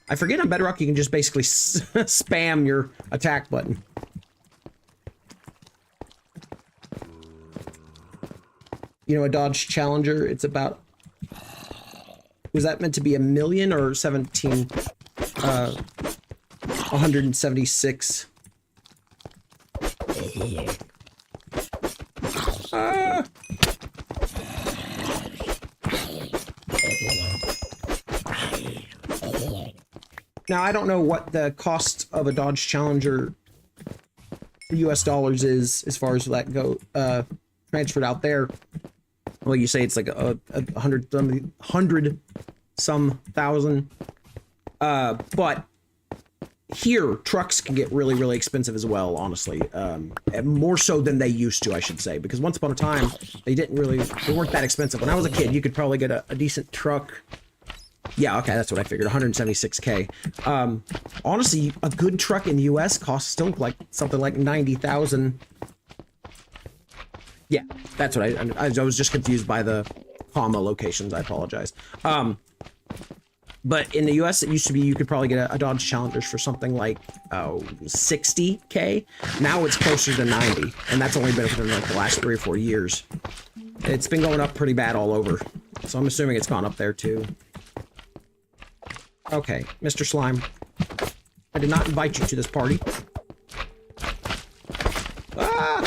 S1: I forget on Bedrock you can just basically spam your attack button. You know, a Dodge Challenger, it's about... Was that meant to be 1 million or 176? Now, I don't know what the cost of a Dodge Challenger US dollars is as far as that go transferred out there. Well, you say it's like a hundred some thousand. But here, trucks can get really, really expensive as well, honestly. More so than they used to, I should say, because once upon a time, they weren't that expensive. When I was a kid, you could probably get a decent truck. Yeah, okay, that's what I figured, 176K. Honestly, a good truck in the US costs still like something like 90,000. Yeah, that's what I was just confused by the comma locations, I apologize. But in the US, it used to be you could probably get a Dodge Challenger for something like 60K. Now it's closer to 90, and that's only been within like the last 3 or 4 years. It's been going up pretty bad all over, so I'm assuming it's gone up there too. Okay, Mr. Slime. I did not invite you to this party. Ah!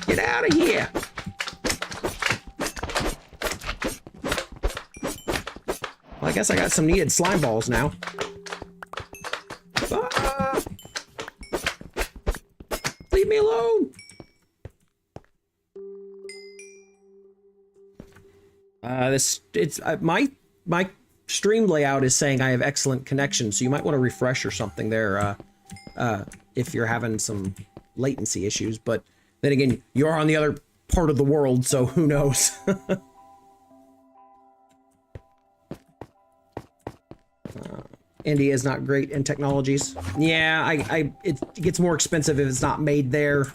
S1: Get out of here! Well, I guess I got some needed slime balls now. Ah! Leave me alone! My stream layout is saying I have excellent connection, so you might want to refresh or something there, if you're having some latency issues, but then again, you're on the other part of the world, so who knows? India is not great in technologies. Yeah, it gets more expensive if it's not made there.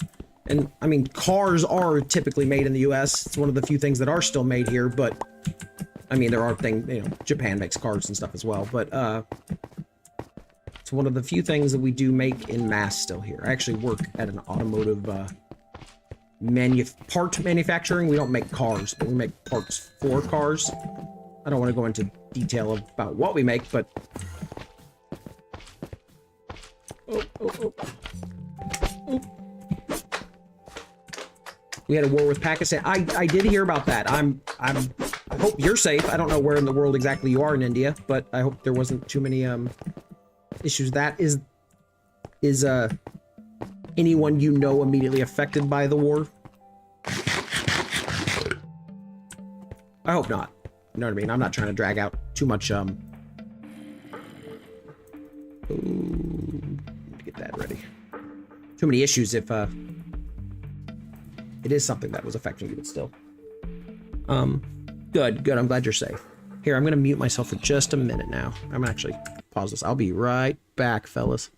S1: And, I mean, cars are typically made in the US. It's one of the few things that are still made here, but... I mean, there are things, you know, Japan makes cars and stuff as well, but, it's one of the few things that we do make in mass still here. I actually work at an automotive, part manufacturing. We don't make cars, but we make parts for cars. I don't want to go into detail about what we make, but... Oh. We had a war with Pakistan. I did hear about that. I hope you're safe. I don't know where in the world exactly you are in India, but I hope there wasn't too many issues. That is anyone you know immediately affected by the war? I hope not. You know what I mean? I'm not trying to drag out too much ooh, get that ready. Too many issues if it is something that was affecting you, but still. Good. I'm glad you're safe. Here, I'm gonna mute myself for just a minute now. I'm gonna actually pause this. I'll be right back, fellas.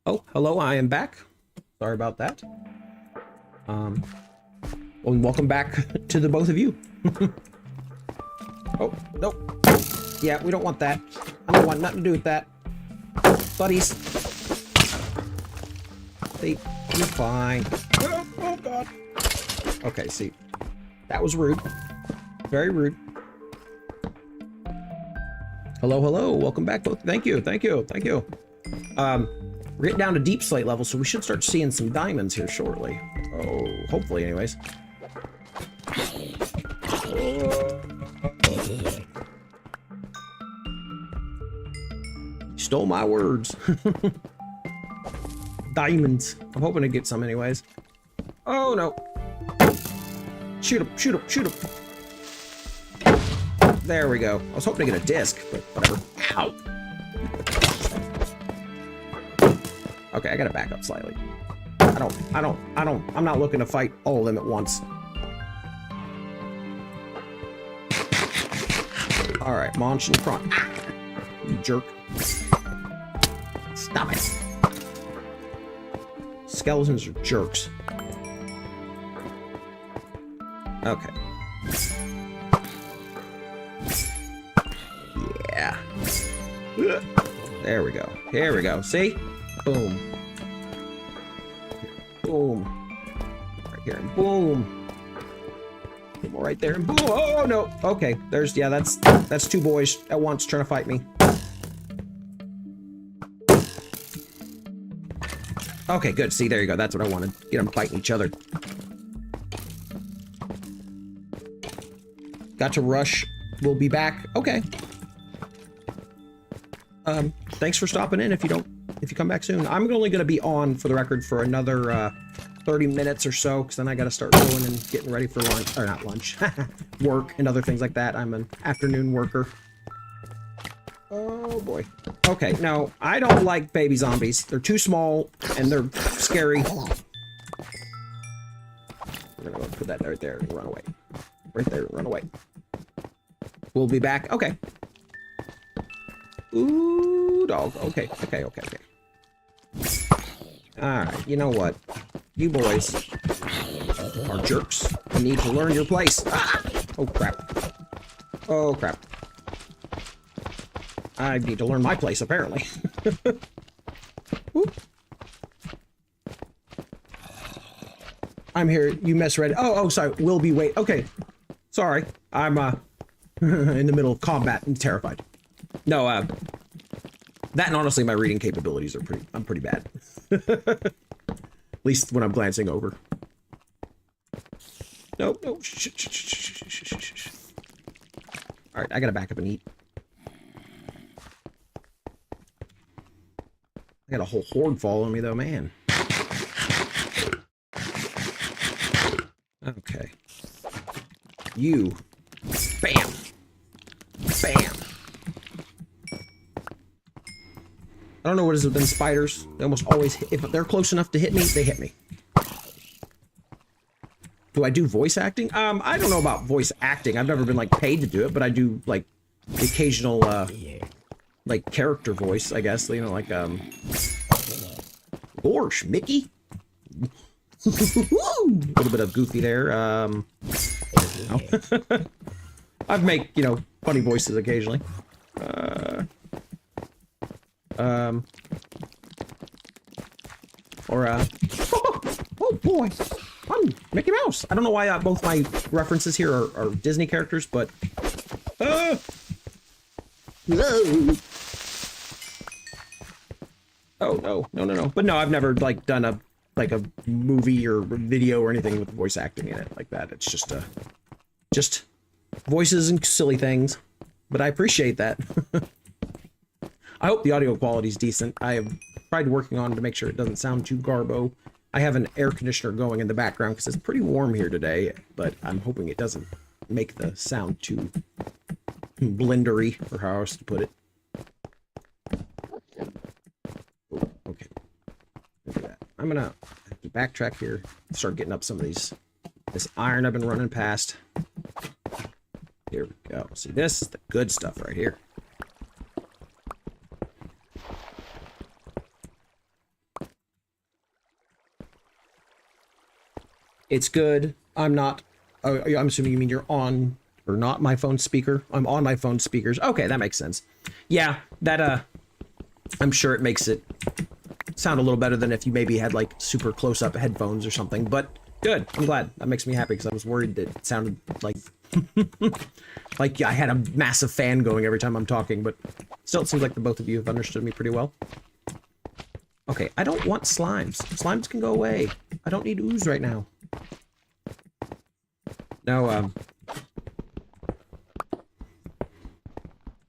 S1: Oh, hello, I am back. Sorry about that. Well, and welcome back to the both of you. Oh, nope. Yeah, we don't want that. I don't want nothing to do with that. Buddies. See, you're fine. Oh, God. Okay, see. That was rude. Very rude. Hello, hello. Welcome back. Thank you, thank you, thank you. We're getting down to deep slate level, so we should start seeing some diamonds here shortly. Oh, hopefully, anyways. Stole my words. Diamonds. I'm hoping to get some anyways. Oh, no. Shoot him, shoot him, shoot him. There we go. I was hoping to get a disc, but whatever. Ow. Okay, I gotta back up slightly. I'm not looking to fight all of them at once. Alright, launch in front. Ah, you jerk. Stop it. Skeletons are jerks. Okay. Yeah. There we go. Here we go. See? Boom. Boom. Right here. And boom. One more right there. And boom. Oh, no. Okay. There's, yeah, that's two boys at once trying to fight me. Okay, good. See, there you go. That's what I wanted. Get them fighting each other. Got to rush. We'll be back. Okay. Thanks for stopping in if you come back soon. I'm only going to be on, for the record, for another 30 minutes or so, because then I got to start going and getting ready for lunch, or not lunch, work and other things like that. I'm an afternoon worker. Oh boy. Okay, no, I don't like baby zombies. They're too small and they're scary. We're gonna put that right there and run away. Right there and run away. We'll be back. Okay. Ooh, dog. Okay, okay, okay, okay. Alright, you know what? You boys are jerks. You need to learn your place. Ah! Oh, crap. Oh, crap. I need to learn my place, apparently. I'm here. You misread. Oh, sorry. Will be wait. Okay. Sorry. I'm, in the middle of combat and terrified. No, that and honestly, my reading capabilities are I'm pretty bad. At least when I'm glancing over. No. Shh. Alright, I gotta back up and eat. I got a whole horde following me, though, man. Okay. You. Bam. Bam. I don't know what it is with them spiders. They almost always hit. If they're close enough to hit me, they hit me. Do I do voice acting? I don't know about voice acting. I've never been, like, paid to do it, but I do, like, the occasional, like, character voice, I guess. You know, like, Gosh, Mickey? A little bit of Goofy there. I've make, you know, funny voices occasionally. Oh boy, I'm Mickey Mouse. I don't know why both my references here are Disney characters, but no. Oh no. But no, I've never like done a movie or video or anything with voice acting in it like that. It's just voices and silly things. But I appreciate that. I hope the audio quality is decent. I have tried working on it to make sure it doesn't sound too garbo. I have an air conditioner going in the background because it's pretty warm here today, but I'm hoping it doesn't make the sound too blendery, or how else to put it. Oh, okay. Look at that. I'm gonna have to backtrack here, start getting up some of this iron I've been running past. Here we go. See, this is the good stuff right here. It's good. I'm not. Oh, I'm assuming you mean you're on or not my phone speaker. I'm on my phone speakers. Okay, that makes sense. Yeah, that I'm sure it makes it sound a little better than if you maybe had like super close up headphones or something. But good. I'm glad. That makes me happy because I was worried that it sounded like like I had a massive fan going every time I'm talking. But still, it seems like the both of you have understood me pretty well. Okay, I don't want slimes. Slimes can go away. I don't need ooze right now. No,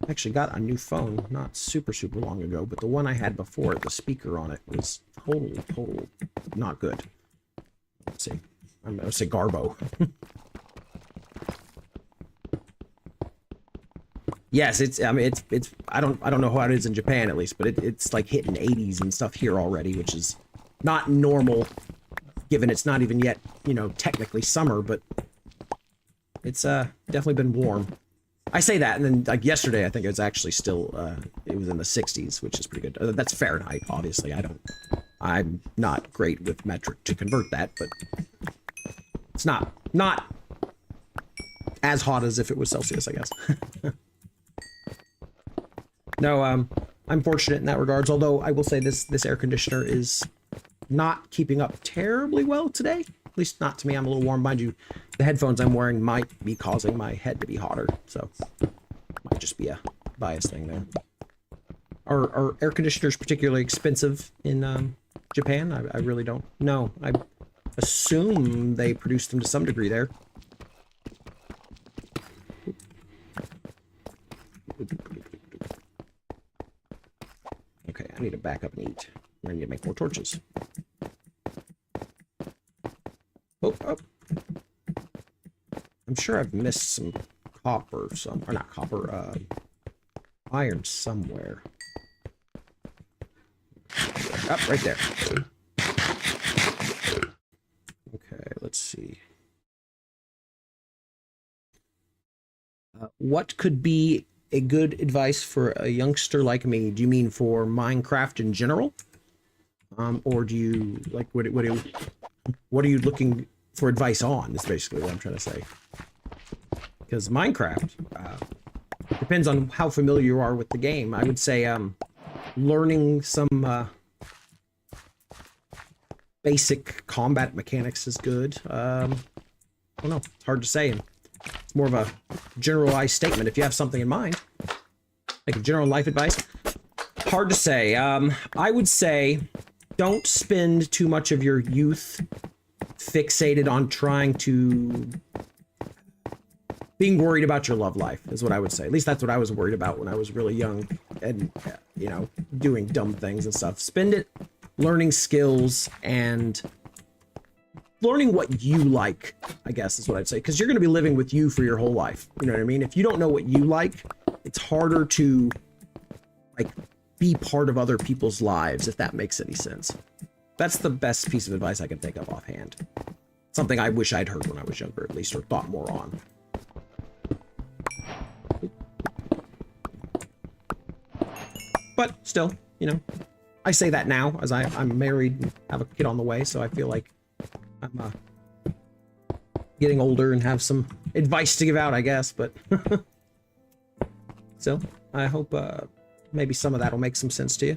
S1: actually got a new phone not super long ago, but the one I had before, the speaker on it was total not good. Let's see. I'm gonna say Garbo. Yes, it's I mean it's I don't know how it is in Japan at least, but it's like hitting 80s and stuff here already, which is not normal given it's not even yet, you know, technically summer, but it's definitely been warm. I say that, and then like yesterday, I think it was actually still it was in the 60s, which is pretty good. That's Fahrenheit, obviously. I'm not great with metric to convert that, but it's not as hot as if it was Celsius, I guess. No, I'm fortunate in that regards. Although I will say this air conditioner is not keeping up terribly well today. At least not to me. I'm a little warm. Mind you, the headphones I'm wearing might be causing my head to be hotter. So, might just be a bias thing there. Are air conditioners particularly expensive in Japan? I really don't know. I assume they produce them to some degree there. Okay, I need to back up and eat. I need to make more torches. Oh. I'm sure I've missed some copper, or not copper, iron somewhere. Up, right there. Okay, let's see. What could be a good advice for a youngster like me? Do you mean for Minecraft in general? Or do you, like, what are you looking for advice on, is basically what I'm trying to say. Because Minecraft, depends on how familiar you are with the game. I would say, learning some, basic combat mechanics is good. I don't know, it's hard to say. It's more of a generalized statement. If you have something in mind, like a general life advice, hard to say. I would say don't spend too much of your youth fixated on being worried about your love life, is what I would say. At least that's what I was worried about when I was really young and, you know, doing dumb things and stuff. Spend it learning skills and learning what you like, I guess is what I'd say. Because you're going to be living with you for your whole life. You know what I mean? If you don't know what you like, it's harder to, like, be part of other people's lives, if that makes any sense. That's the best piece of advice I can think of offhand. Something I wish I'd heard when I was younger, at least, or thought more on. But still, you know, I say that now, as I'm married and have a kid on the way, so I feel like I'm getting older and have some advice to give out, I guess, but so I hope maybe some of that will make some sense to you.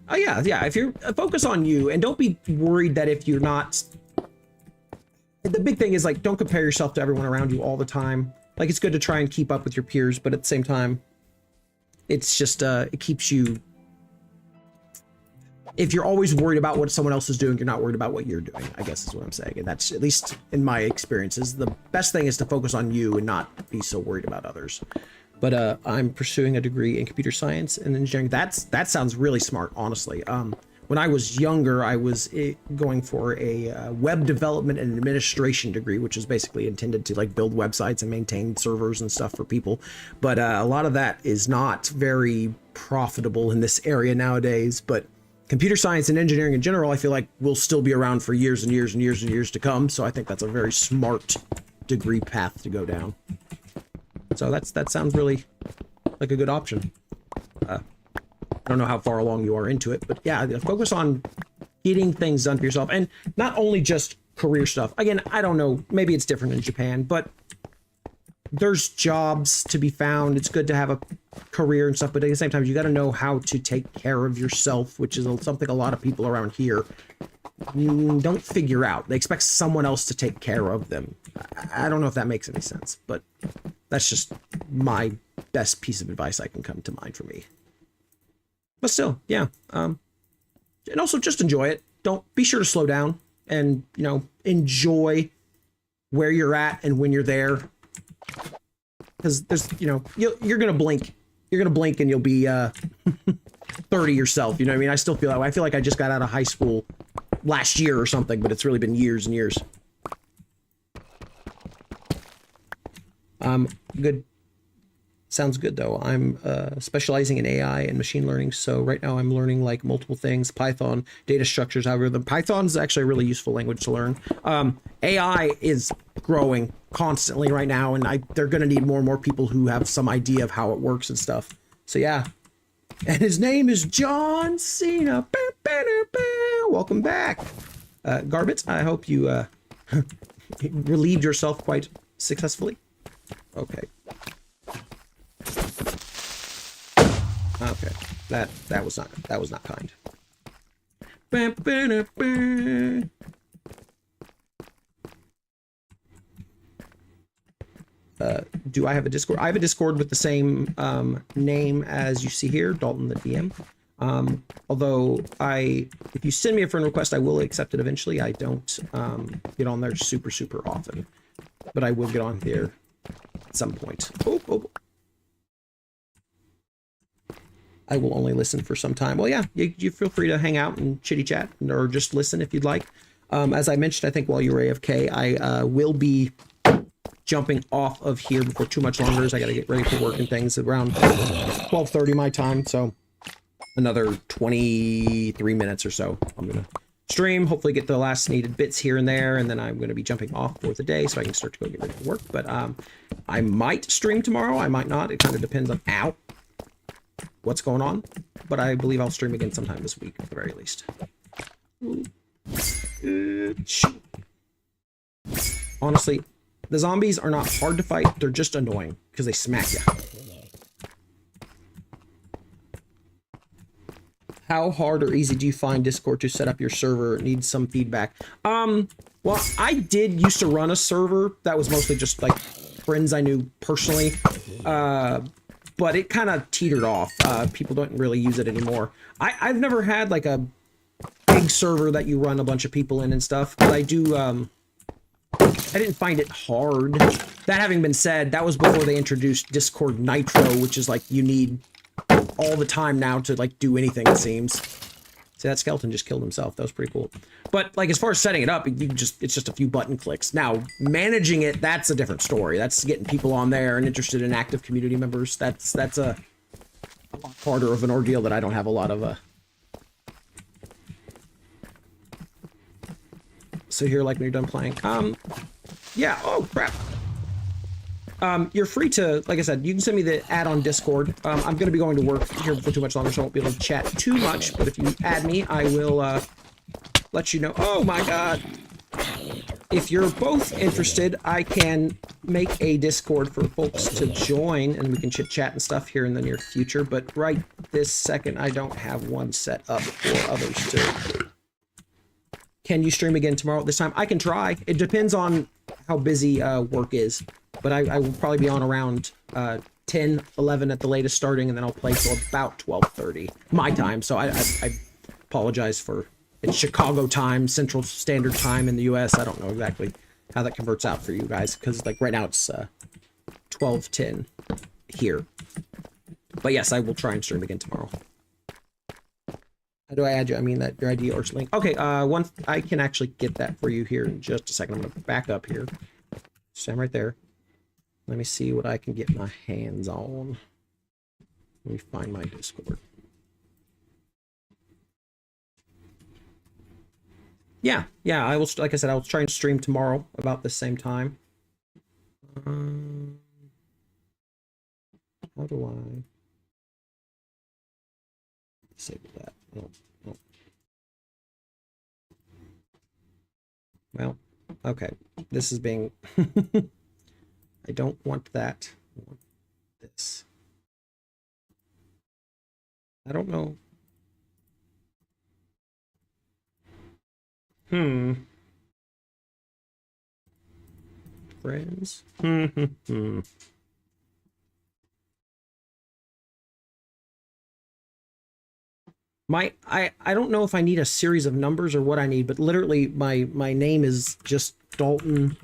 S1: Oh yeah, if you're focus on you, and don't be worried that if you're not, the big thing is, like, don't compare yourself to everyone around you all the time. Like, it's good to try and keep up with your peers, but at the same time, it's just it keeps you, if you're always worried about what someone else is doing, you're not worried about what you're doing, I guess is what I'm saying. And that's, at least in my experiences, the best thing is to focus on you and not be so worried about others. But I'm pursuing a degree in computer science and engineering. That sounds really smart, honestly. When I was younger, I was going for a web development and administration degree, which is basically intended to, like, build websites and maintain servers and stuff for people. But a lot of that is not very profitable in this area nowadays. But computer science and engineering in general, I feel like will still be around for years and years and years and years to come. So I think that's a very smart degree path to go down. So that sounds really like a good option. I don't know how far along you are into it, but yeah, focus on getting things done for yourself. And not only just career stuff. Again, I don't know, maybe it's different in Japan, but there's jobs to be found. It's good to have a career and stuff, but at the same time, you got to know how to take care of yourself, which is something a lot of people around here don't figure out. They expect someone else to take care of them. I don't know if that makes any sense, but that's just my best piece of advice I can come to mind for me. But still, yeah. And also just enjoy it. Don't be sure to slow down and, you know, enjoy where you're at and when you're there. Because there's, you know, you're going to blink. You're going to blink and you'll be 30 yourself. You know what I mean? I still feel that way. I feel like I just got out of high school last year or something, but it's really been years and years. Good. Sounds good, though. I'm specializing in AI and machine learning, so right now I'm learning like multiple things: Python, data structures, algorithm. Python is actually a really useful language to learn. AI is growing constantly right now, and they're going to need more and more people who have some idea of how it works and stuff. So yeah. And his name is John Cena. Welcome back, Garbett. I hope you relieved yourself quite successfully. Okay. Okay, that was not kind. Do I have a Discord? I have a Discord with the same name as you see here, Dalton the DM. Although if you send me a friend request, I will accept it eventually. I don't get on there super often, but I will get on there at some point. Oh. I will only listen for some time. Well, yeah, you feel free to hang out and chitty chat or just listen if you'd like. As I mentioned, I think while you were AFK, I will be jumping off of here before too much longer, as I got to get ready for work and things around 12:30 my time. So another 23 minutes or so. I'm going to stream, hopefully get the last needed bits here and there, and then I'm going to be jumping off for the day so I can start to go get ready for work. But I might stream tomorrow. I might not. It kind of depends on what's going on, but I believe I'll stream again sometime this week at the very least. Honestly, the zombies are not hard to fight. They're just annoying because they smack you. How hard or easy do you find Discord to set up your server? Need some feedback. Well, I did used to run a server that was mostly just like friends I knew personally. But it kind of teetered off. People don't really use it anymore. I've never had like a big server that you run a bunch of people in and stuff. But I do, I didn't find it hard. That having been said, that was before they introduced Discord Nitro, which is like you need all the time now to like do anything, it seems. See, that skeleton just killed himself. That was pretty cool. But like as far as setting it up, it's just a few button clicks. Now, managing it, that's a different story. That's getting people on there and interested in active community members. That's a lot harder of an ordeal that I don't have a lot of So here, like when you're done playing. Yeah, oh crap. You're free to, like I said, you can send me the ad on Discord. I'm going to be going to work here for too much longer, so I won't be able to chat too much. But if you add me, I will let you know. Oh my god. If you're both interested, I can make a Discord for folks to join, and we can chit-chat and stuff here in the near future. But right this second, I don't have one set up for others to. Can you stream again tomorrow at this time? I can try. It depends on how busy work is. But I will probably be on around 10, 11 at the latest starting, and then I'll play till about 12:30 my time. So I apologize for it's Chicago time, Central Standard Time in the U.S. I don't know exactly how that converts out for you guys, because like right now it's 12:10 here. But yes, I will try and stream again tomorrow. How do I add you? I mean that your ID or link. Okay, I can actually get that for you here in just a second. I'm gonna back up here. Stand right there. Let me see what I can get my hands on. Let me find my Discord. Yeah, I will, like I said, I'll try and stream tomorrow about the same time. How do I disable that? No. Well, okay. This is being... I don't want that. I want this. I don't know. Friends? I don't know if I need a series of numbers or what I need, but literally my name is just Dalton,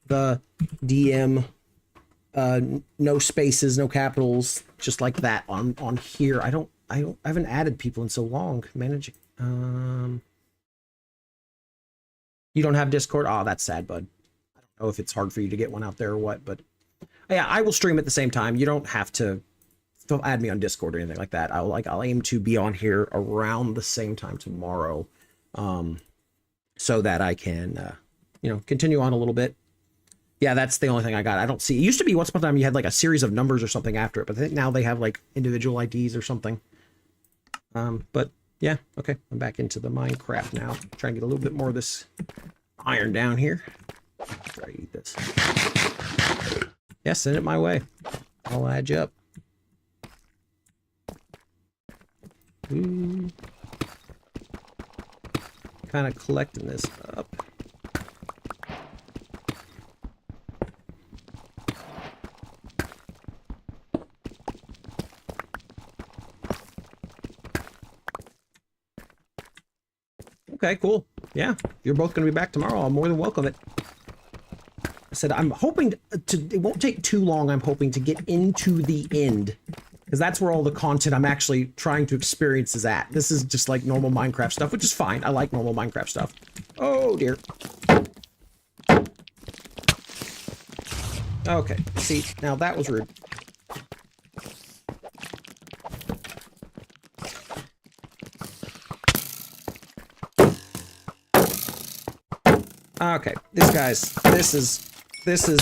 S1: the DM, no spaces, no capitals, just like that on here. I haven't added people in so long. Managing. You don't have Discord? Oh, that's sad, bud. I don't know if it's hard for you to get one out there or what, but yeah, I will stream at the same time. You don't have to add me on Discord or anything like that. I'll aim to be on here around the same time tomorrow, so that I can continue on a little bit. Yeah, that's the only thing I got. I don't see. It used to be once upon a time you had like a series of numbers or something after it, but I think now they have like individual IDs or something. But yeah, okay. I'm back into the Minecraft now. Trying to get a little bit more of this iron down here. Try to eat this. Yeah, send it my way. I'll add you up. Kind of collecting this up. Okay, cool. Yeah, you're both going to be back tomorrow. I'm more than welcome it. I said I'm hoping it won't take too long. I'm hoping to get into the end, because that's where all the content I'm actually trying to experience is at. This is just like normal Minecraft stuff, which is fine. I like normal Minecraft stuff. Oh dear. Okay, see, now that was rude. Okay, this is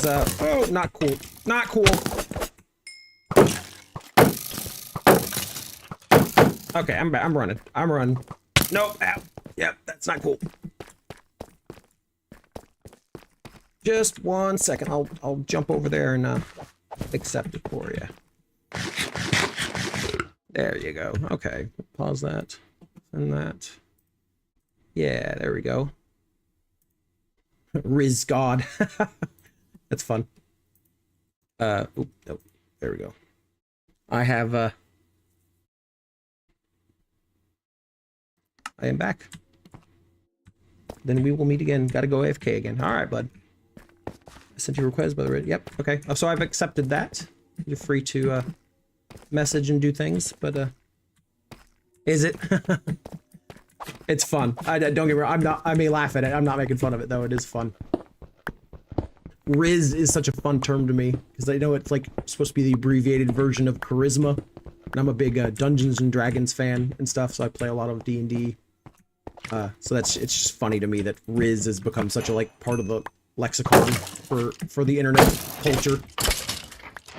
S1: oh, not cool. Not cool. Okay, I'm running. I'm running. Nope. Ow. Yep, that's not cool. Just 1 second. I'll jump over there and accept it for you. There you go. Okay. Pause that. Send that. Yeah, there we go. Riz God. That's fun. Oop, nope. There we go. I have I am back. Then we will meet again. Gotta go AFK again. All right, bud. I sent you a request, by the way. Yep. Okay. So I've accepted that. You're free to message and do things, but is it? It's fun. Don't get me wrong. I may laugh at it. I'm not making fun of it though. It is fun. Riz is such a fun term to me because I know it's like supposed to be the abbreviated version of charisma, and I'm a big Dungeons and Dragons fan and stuff, so I play a lot of D&D. So it's just funny to me that Riz has become such a like part of the lexicon for the internet culture.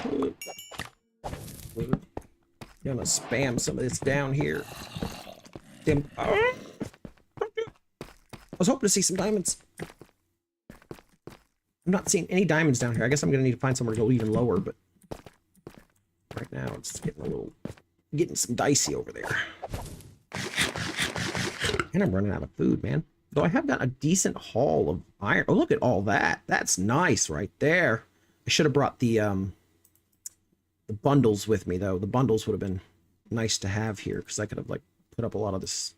S1: I'm gonna spam some of this down here. Damn. I was hoping to see some diamonds. I'm not seeing any diamonds down here. I guess I'm gonna need to find somewhere to go even lower, but right now it's getting some dicey over there. And I'm running out of food, man. Though I have got a decent haul of iron. Oh, look at all that. That's nice right there. I should have brought the bundles with me though. The bundles would have been nice to have here because I could have like put up a lot of this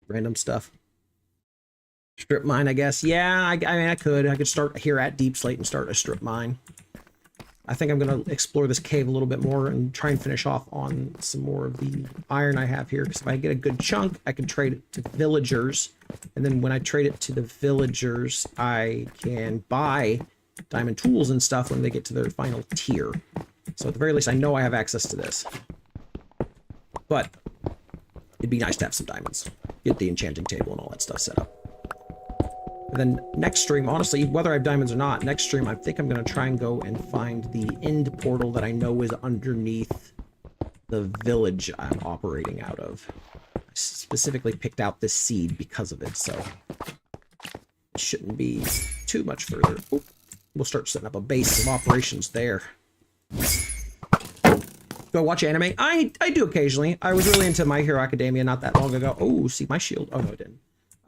S1: random stuff. Strip mine, I guess. Yeah, I mean, I could start here at Deep Slate and start a strip mine. I think I'm going to explore this cave a little bit more and try and finish off on some more of the iron I have here. Because if I get a good chunk, I can trade it to villagers. And then when I trade it to the villagers, I can buy diamond tools and stuff when they get to their final tier. So at the very least, I know I have access to this. But it'd be nice to have some diamonds. Get the enchanting table and all that stuff set up. And then next stream, honestly, whether I have diamonds or not, next stream, I think I'm going to try and go and find the end portal that I know is underneath the village I'm operating out of. I specifically picked out this seed because of it, so it shouldn't be too much further. Oop. We'll start setting up a base of operations there. Go watch anime? I do occasionally. I was really into My Hero Academia not that long ago. Oh, see my shield. Oh, no, it didn't.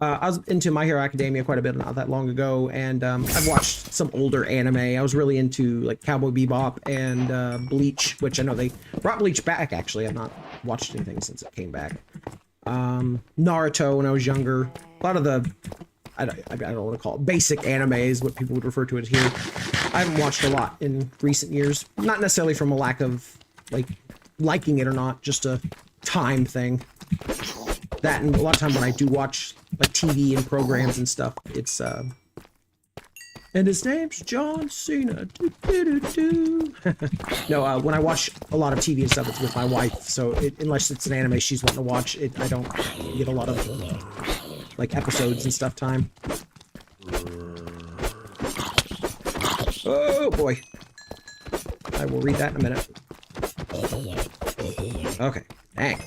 S1: I was into My Hero Academia quite a bit not that long ago, and I've watched some older anime. I was really into like Cowboy Bebop and Bleach, which I know they brought Bleach back, actually. I've not watched anything since it came back. Naruto when I was younger. A lot of the, I don't know what to call it, basic anime is what people would refer to it here. I haven't watched a lot in recent years. Not necessarily from a lack of like liking it or not, just a time thing. That, and a lot of time when I do watch like TV and programs and stuff, it's and his name's John Cena. No, when I watch a lot of TV and stuff, it's with my wife. So unless it's an anime she's wanting to watch, I don't get a lot of like episodes and stuff time. Oh boy, I will read that in a minute. Okay, dang.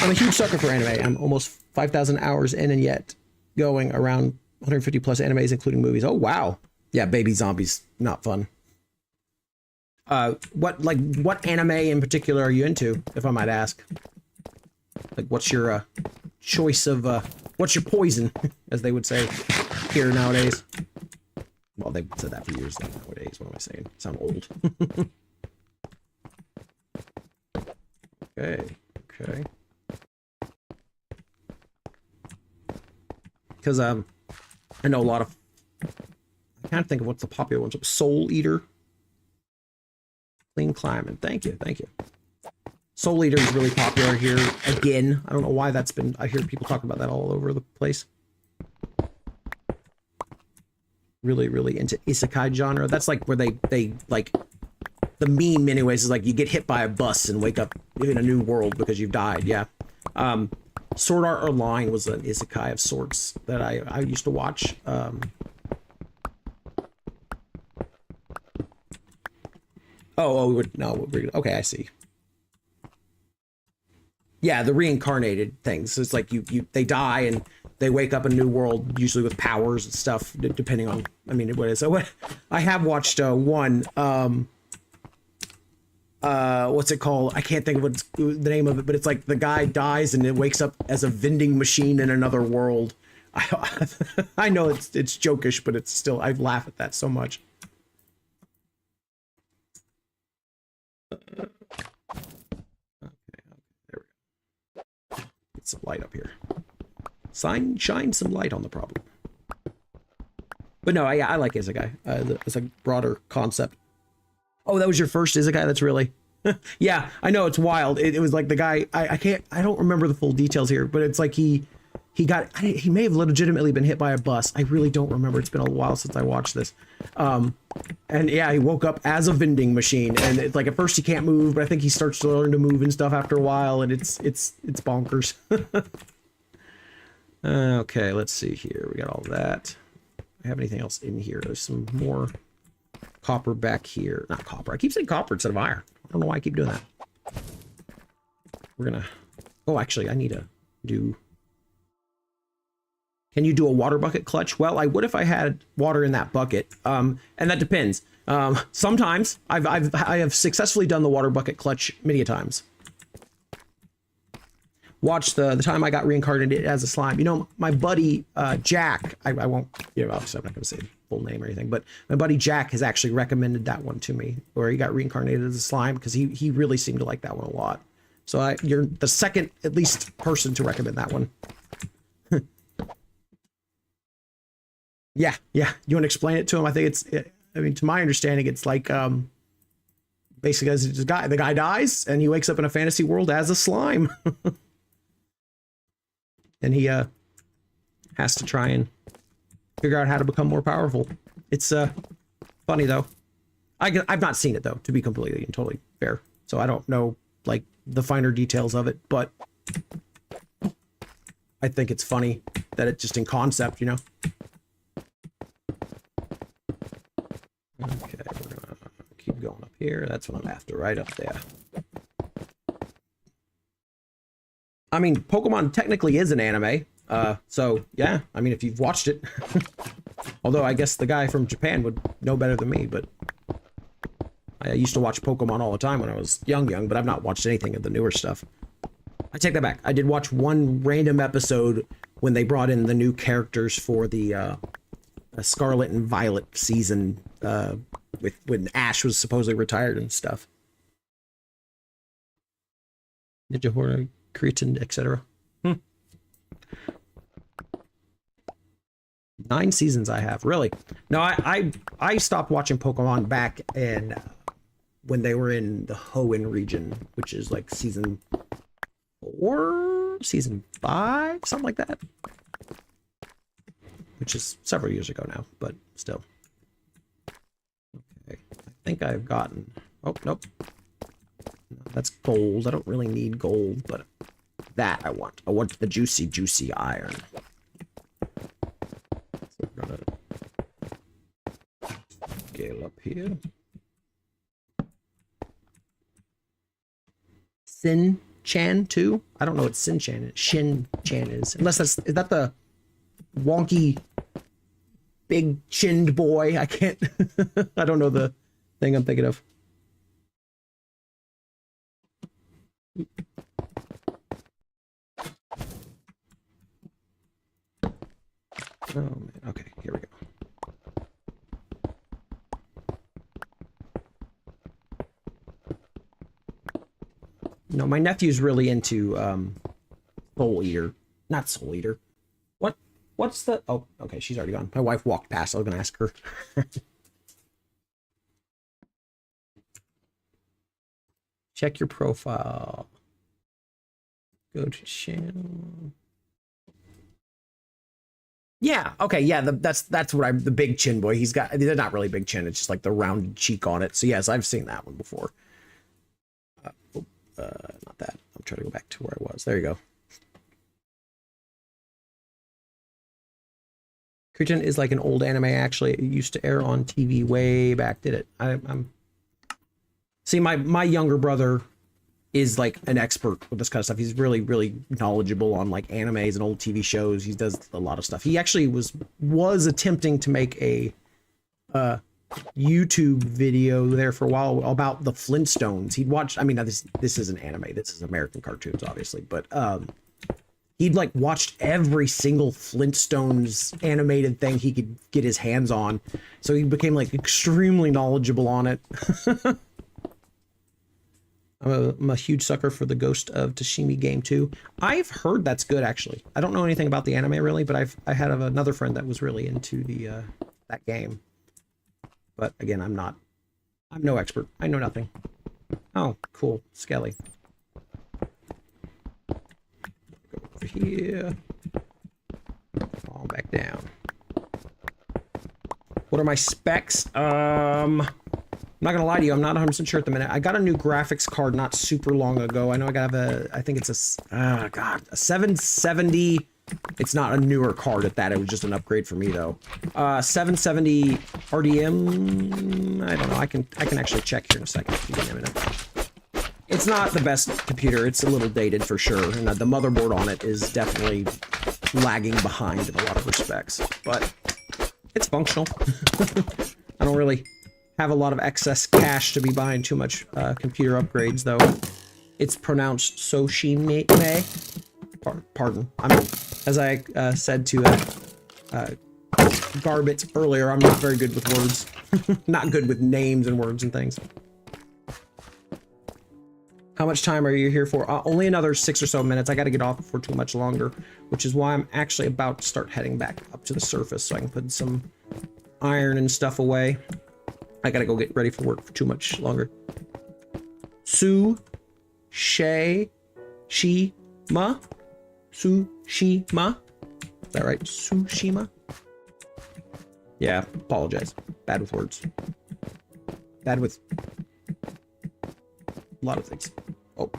S1: I'm a huge sucker for anime. I'm almost 5,000 hours in and yet going around 150 plus animes, including movies. Oh, wow. Yeah, baby zombies, not fun. What anime in particular are you into, if I might ask? Like, what's your choice of, what's your poison, as they would say here nowadays? Well, they've said that for years nowadays. What am I saying? I sound old. Okay. Because I know a lot of, I can't think of what's the popular ones. Soul Eater, Clean Climate. Thank you. Soul Eater is really popular here again. I don't know why that's been. I hear people talk about that all over the place. Really into isekai genre. That's like where they like, the meme anyways is like you get hit by a bus and wake up in a new world because you've died. Yeah. Sword Art Online was an isekai of sorts that I used to watch. Okay, I see. Yeah, the reincarnated things. So it's like they die and they wake up in a new world, usually with powers and stuff, depending on, I mean, what is it? I have watched one, what's it called? I can't think of what's the name of it, but it's like the guy dies and it wakes up as a vending machine in another world. I know it's jokish, but it's still, I laugh at that so much. Okay, there we go. Get some light up here. Shine some light on the problem. But no, I like Isekai. It's a broader concept. Oh, that was your first Isekai? That's really... Yeah, I know, it's wild. It was like the guy... I don't remember the full details here, but it's like he may have legitimately been hit by a bus. I really don't remember. It's been a while since I watched this. And yeah, he woke up as a vending machine, and it's like at first he can't move, but I think he starts to learn to move and stuff after a while, and it's bonkers. Okay, let's see here. We got all that. I have anything else in here? There's some more copper back here. Not copper. I keep saying copper instead of iron. I don't know why I keep doing that. We're gonna... Oh, actually, I need to do... Can you do a water bucket clutch? Well, I would if I had water in that bucket. And that depends. Sometimes I have successfully done the water bucket clutch many a times. Watch the time I got reincarnated as a slime. You know, my buddy Jack, I won't, you know, obviously I'm not going to say the full name or anything, but my buddy Jack has actually recommended that one to me, where he got reincarnated as a slime, because he really seemed to like that one a lot. So you're the second, at least, person to recommend that one. Yeah. You want to explain it to him? I think I mean, to my understanding, it's like, basically, as the guy dies, and he wakes up in a fantasy world as a slime. And he has to try and figure out how to become more powerful. It's funny, though. I've not seen it, though, to be completely and totally fair. So I don't know, like, the finer details of it, but I think it's funny that it's just in concept, you know? Okay, we're gonna keep going up here. That's what I'm after, right up there. I mean, Pokemon technically is an anime. So yeah, I mean, if you've watched it, although I guess the guy from Japan would know better than me, but I used to watch Pokemon all the time when I was young, but I've not watched anything of the newer stuff. I take that back. I did watch one random episode when they brought in the new characters for the Scarlet and Violet season, when Ash was supposedly retired and stuff. Ninja Horror, Cretin, etc. 9 seasons I have, really. No, I stopped watching Pokemon back in when they were in the Hoenn region, which is like season 4, season 5, something like that. Which is several years ago now, but still. Okay, I think I've gotten... Oh, nope. No, that's gold. I don't really need gold, but that I want. I want the juicy iron. So we're gonna scale up here. Sin Chan too? I don't know what Sin Chan is. Shin Chan is. Unless is that the wonky big chinned boy? I can't I don't know the thing I'm thinking of. Oh man, okay, here we go. No, my nephew's really into Soul Eater. Not Soul Eater. What's the... Oh, okay, she's already gone. My wife walked past. I was gonna ask her. Check your profile. Go to channel. Yeah, okay, yeah, that's what I'm... The big chin boy. He's got... They're not really big chin. It's just like the rounded cheek on it. So yes, I've seen that one before. Not that. I'm trying to go back to where I was. There you go. Cretin is like an old anime, actually. It used to air on TV way back, did it? I'm... See, my younger brother is like an expert with this kind of stuff. He's really, really knowledgeable on like animes and old TV shows. He does a lot of stuff. He actually was attempting to make a YouTube video there for a while about the Flintstones. He'd watch, I mean, this isn't anime, this is American cartoons, obviously, but he'd like watched every single Flintstones animated thing he could get his hands on. So he became like extremely knowledgeable on it. I'm a huge sucker for the Ghost of Tsushima game too. I've heard that's good, actually. I don't know anything about the anime really, but I had another friend that was really into the that game. But again, I'm no expert. I know nothing. Oh, cool. Skelly. Go over here. Fall back down. What are my specs? I'm not gonna lie to you, I'm not 100% sure at the minute. I got a new graphics card not super long ago. I know I gotta have I think it's a 770. It's not a newer card at that. It was just an upgrade for me though. 770 RDM. I don't know. I can actually check here in a second. Give me a minute. It's not the best computer. It's a little dated for sure, and the motherboard on it is definitely lagging behind in a lot of respects. But it's functional. I don't really have a lot of excess cash to be buying too much computer upgrades though. It's pronounced Soshime. Pardon. As I said to Garbit earlier, I'm not very good with words. Not good with names and words and things. How much time are you here for? Only another 6 or so minutes. I got to get off before too much longer, which is why I'm actually about to start heading back up to the surface so I can put some iron and stuff away. I got to go get ready for work for too much longer. Tsushima? Tsushima? Is that right? Tsushima? Yeah, apologize. Bad with words. Bad with a lot of things. Oh.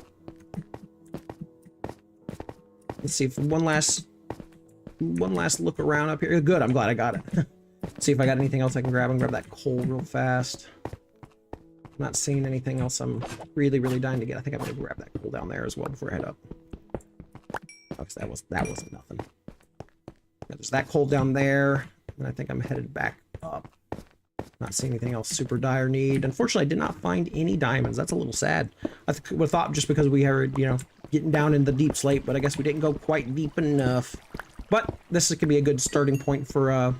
S1: Let's see if one last look around up here. Good, I'm glad I got it. Let's see if I got anything else I can grab. I'm gonna grab that coal real fast. I'm not seeing anything else I'm really, really dying to get. I think I'm gonna grab that coal down there as well before I head up. Oh, that wasn't nothing. There's that coal down there, and I think I'm headed back up. Not seeing anything else super dire need. Unfortunately, I did not find any diamonds. That's a little sad. I would have thought just because we are, you know, getting down in the deep slate, but I guess we didn't go quite deep enough. But this could be a good starting point for a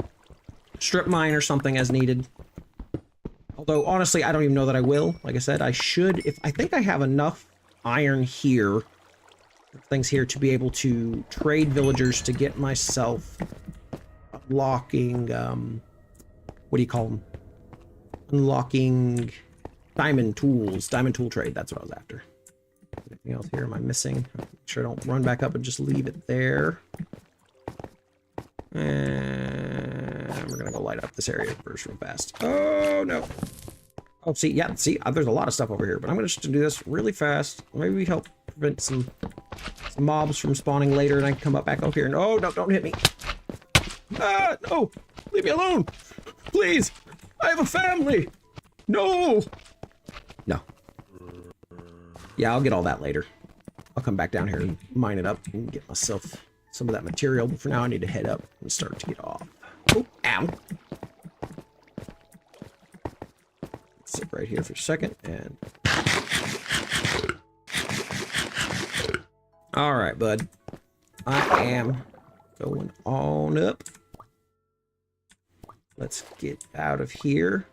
S1: strip mine or something as needed. Although, honestly, I don't even know that I will. Like I said, I should, if I think I have enough iron here, things here to be able to trade villagers to get myself unlocking, what do you call them? Unlocking diamond tools. Diamond tool trade, that's what I was after. Anything else here am I missing? Make sure I don't run back up and just leave it there. And we're gonna go light up this area first real fast. Oh no. Oh, see, yeah, see, there's a lot of stuff over here, but I'm gonna just do this really fast. Maybe help prevent some mobs from spawning later, and I can come up back up here. And oh no, don't hit me. Ah, no, leave me alone, please. I have a family. No. No. Yeah, I'll get all that later. I'll come back down here and mine it up and get myself some of that material. But for now, I need to head up and start to get off. Oh, ow. Sit right here for a second and... All right, bud. I am going on up. Let's get out of here.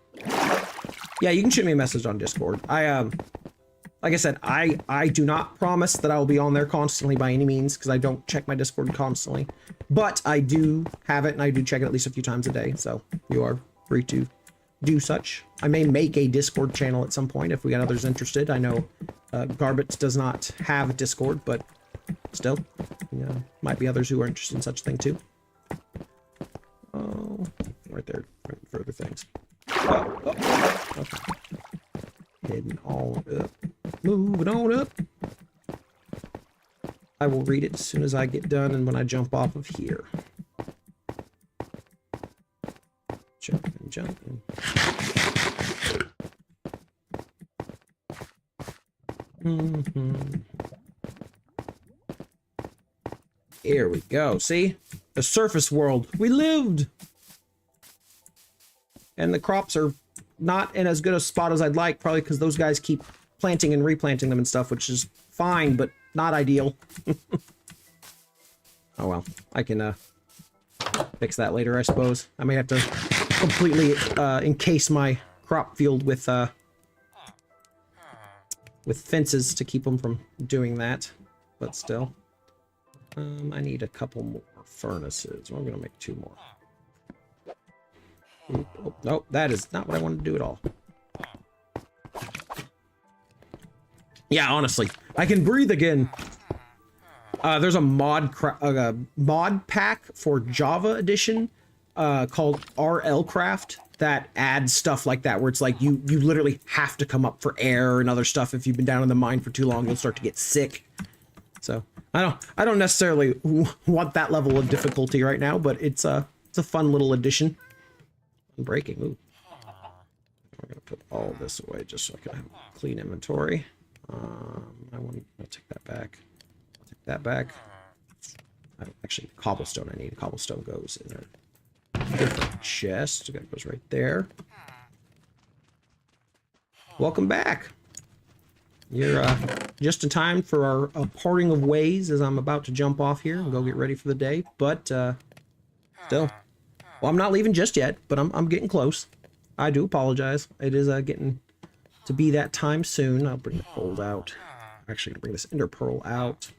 S1: Yeah, you can shoot me a message on Discord. Like I said, I do not promise that I will be on there constantly by any means, because I don't check my Discord constantly. But I do have it, and I do check it at least a few times a day, so you are free to do such. I may make a Discord channel at some point if we got others interested. I know Garbits does not have a Discord, but still, you know, might be others who are interested in such a thing too. Oh, right there, further things. Oh, oh, okay. Heading on up, moving on up. I will read it as soon as I get done and when I jump off of here. Jump and jump and... Here we go. See? The surface world. We lived! And the crops are not in as good a spot as I'd like, probably because those guys keep planting and replanting them and stuff, which is fine, but not ideal. Oh well. I can fix that later, I suppose. I may have to completely encase my crop field with fences to keep them from doing that, but still. I need a couple more furnaces. Well, I'm gonna make 2 more. Oop, oh, no, that is not what I wanted to do at all. Yeah, honestly, I can breathe again. There's a mod pack for Java edition called RL Craft that adds stuff like that, where it's like you literally have to come up for air and other stuff. If you've been down in the mine for too long, you'll start to get sick. So I don't necessarily want that level of difficulty right now, but it's a fun little addition. Breaking. Ooh. We're gonna put all this away just so I can have a clean inventory. I'll take that back. I'll take that back. Actually, cobblestone. I need cobblestone goes in a different chest. That goes right there. Welcome back. You're just in time for our parting of ways as I'm about to jump off here and go get ready for the day. But still. Well, I'm not leaving just yet, but I'm getting close. I do apologize. It is getting to be that time soon. I'll bring the gold out. Actually, I'll bring this ender pearl out.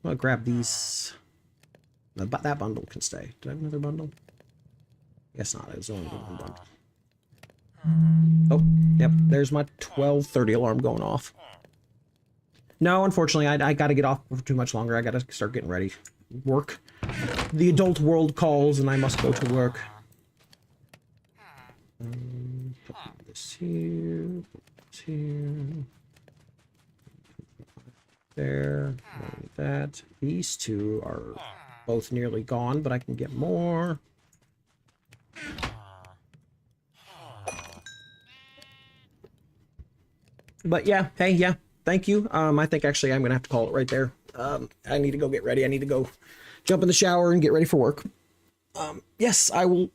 S1: I'm gonna grab these. That bundle can stay. Did I have another bundle? Guess not. It was only one bundle. Oh, yep. There's my 12:30 alarm going off. No, unfortunately, I got to get off for too much longer. I got to start getting ready. Work. The adult world calls, and I must go to work. Put this here. Put this here. There. That. These two are both nearly gone, but I can get more. But yeah, hey, yeah, thank you. I think actually I'm gonna have to call it right there. I need to go get ready. I need to go jump in the shower and get ready for work. Yes, I will.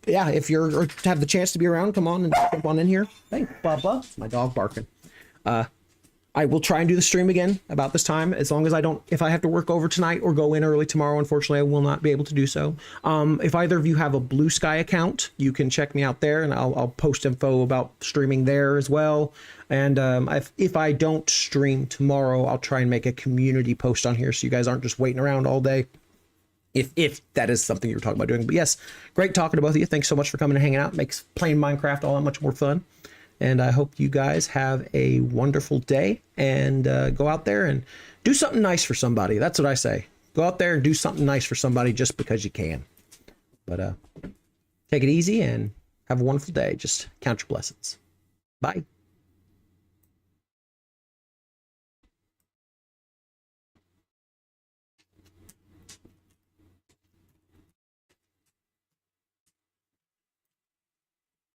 S1: Yeah, if you're or have the chance to be around, come on and jump on in here. Hey, Bubba, my dog barking. I will try and do the stream again about this time, as long as I don't, if I have to work over tonight or go in early tomorrow, unfortunately, I will not be able to do so. If either of you have a Blue Sky account, you can check me out there, and I'll post info about streaming there as well. And if I don't stream tomorrow, I'll try and make a community post on here so you guys aren't just waiting around all day. If that is something you're talking about doing. But yes, great talking to both of you. Thanks so much for coming and hanging out. It makes playing Minecraft all that much more fun. And I hope you guys have a wonderful day, and go out there and do something nice for somebody. That's what I say. Go out there and do something nice for somebody just because you can. But take it easy and have a wonderful day. Just count your blessings. Bye.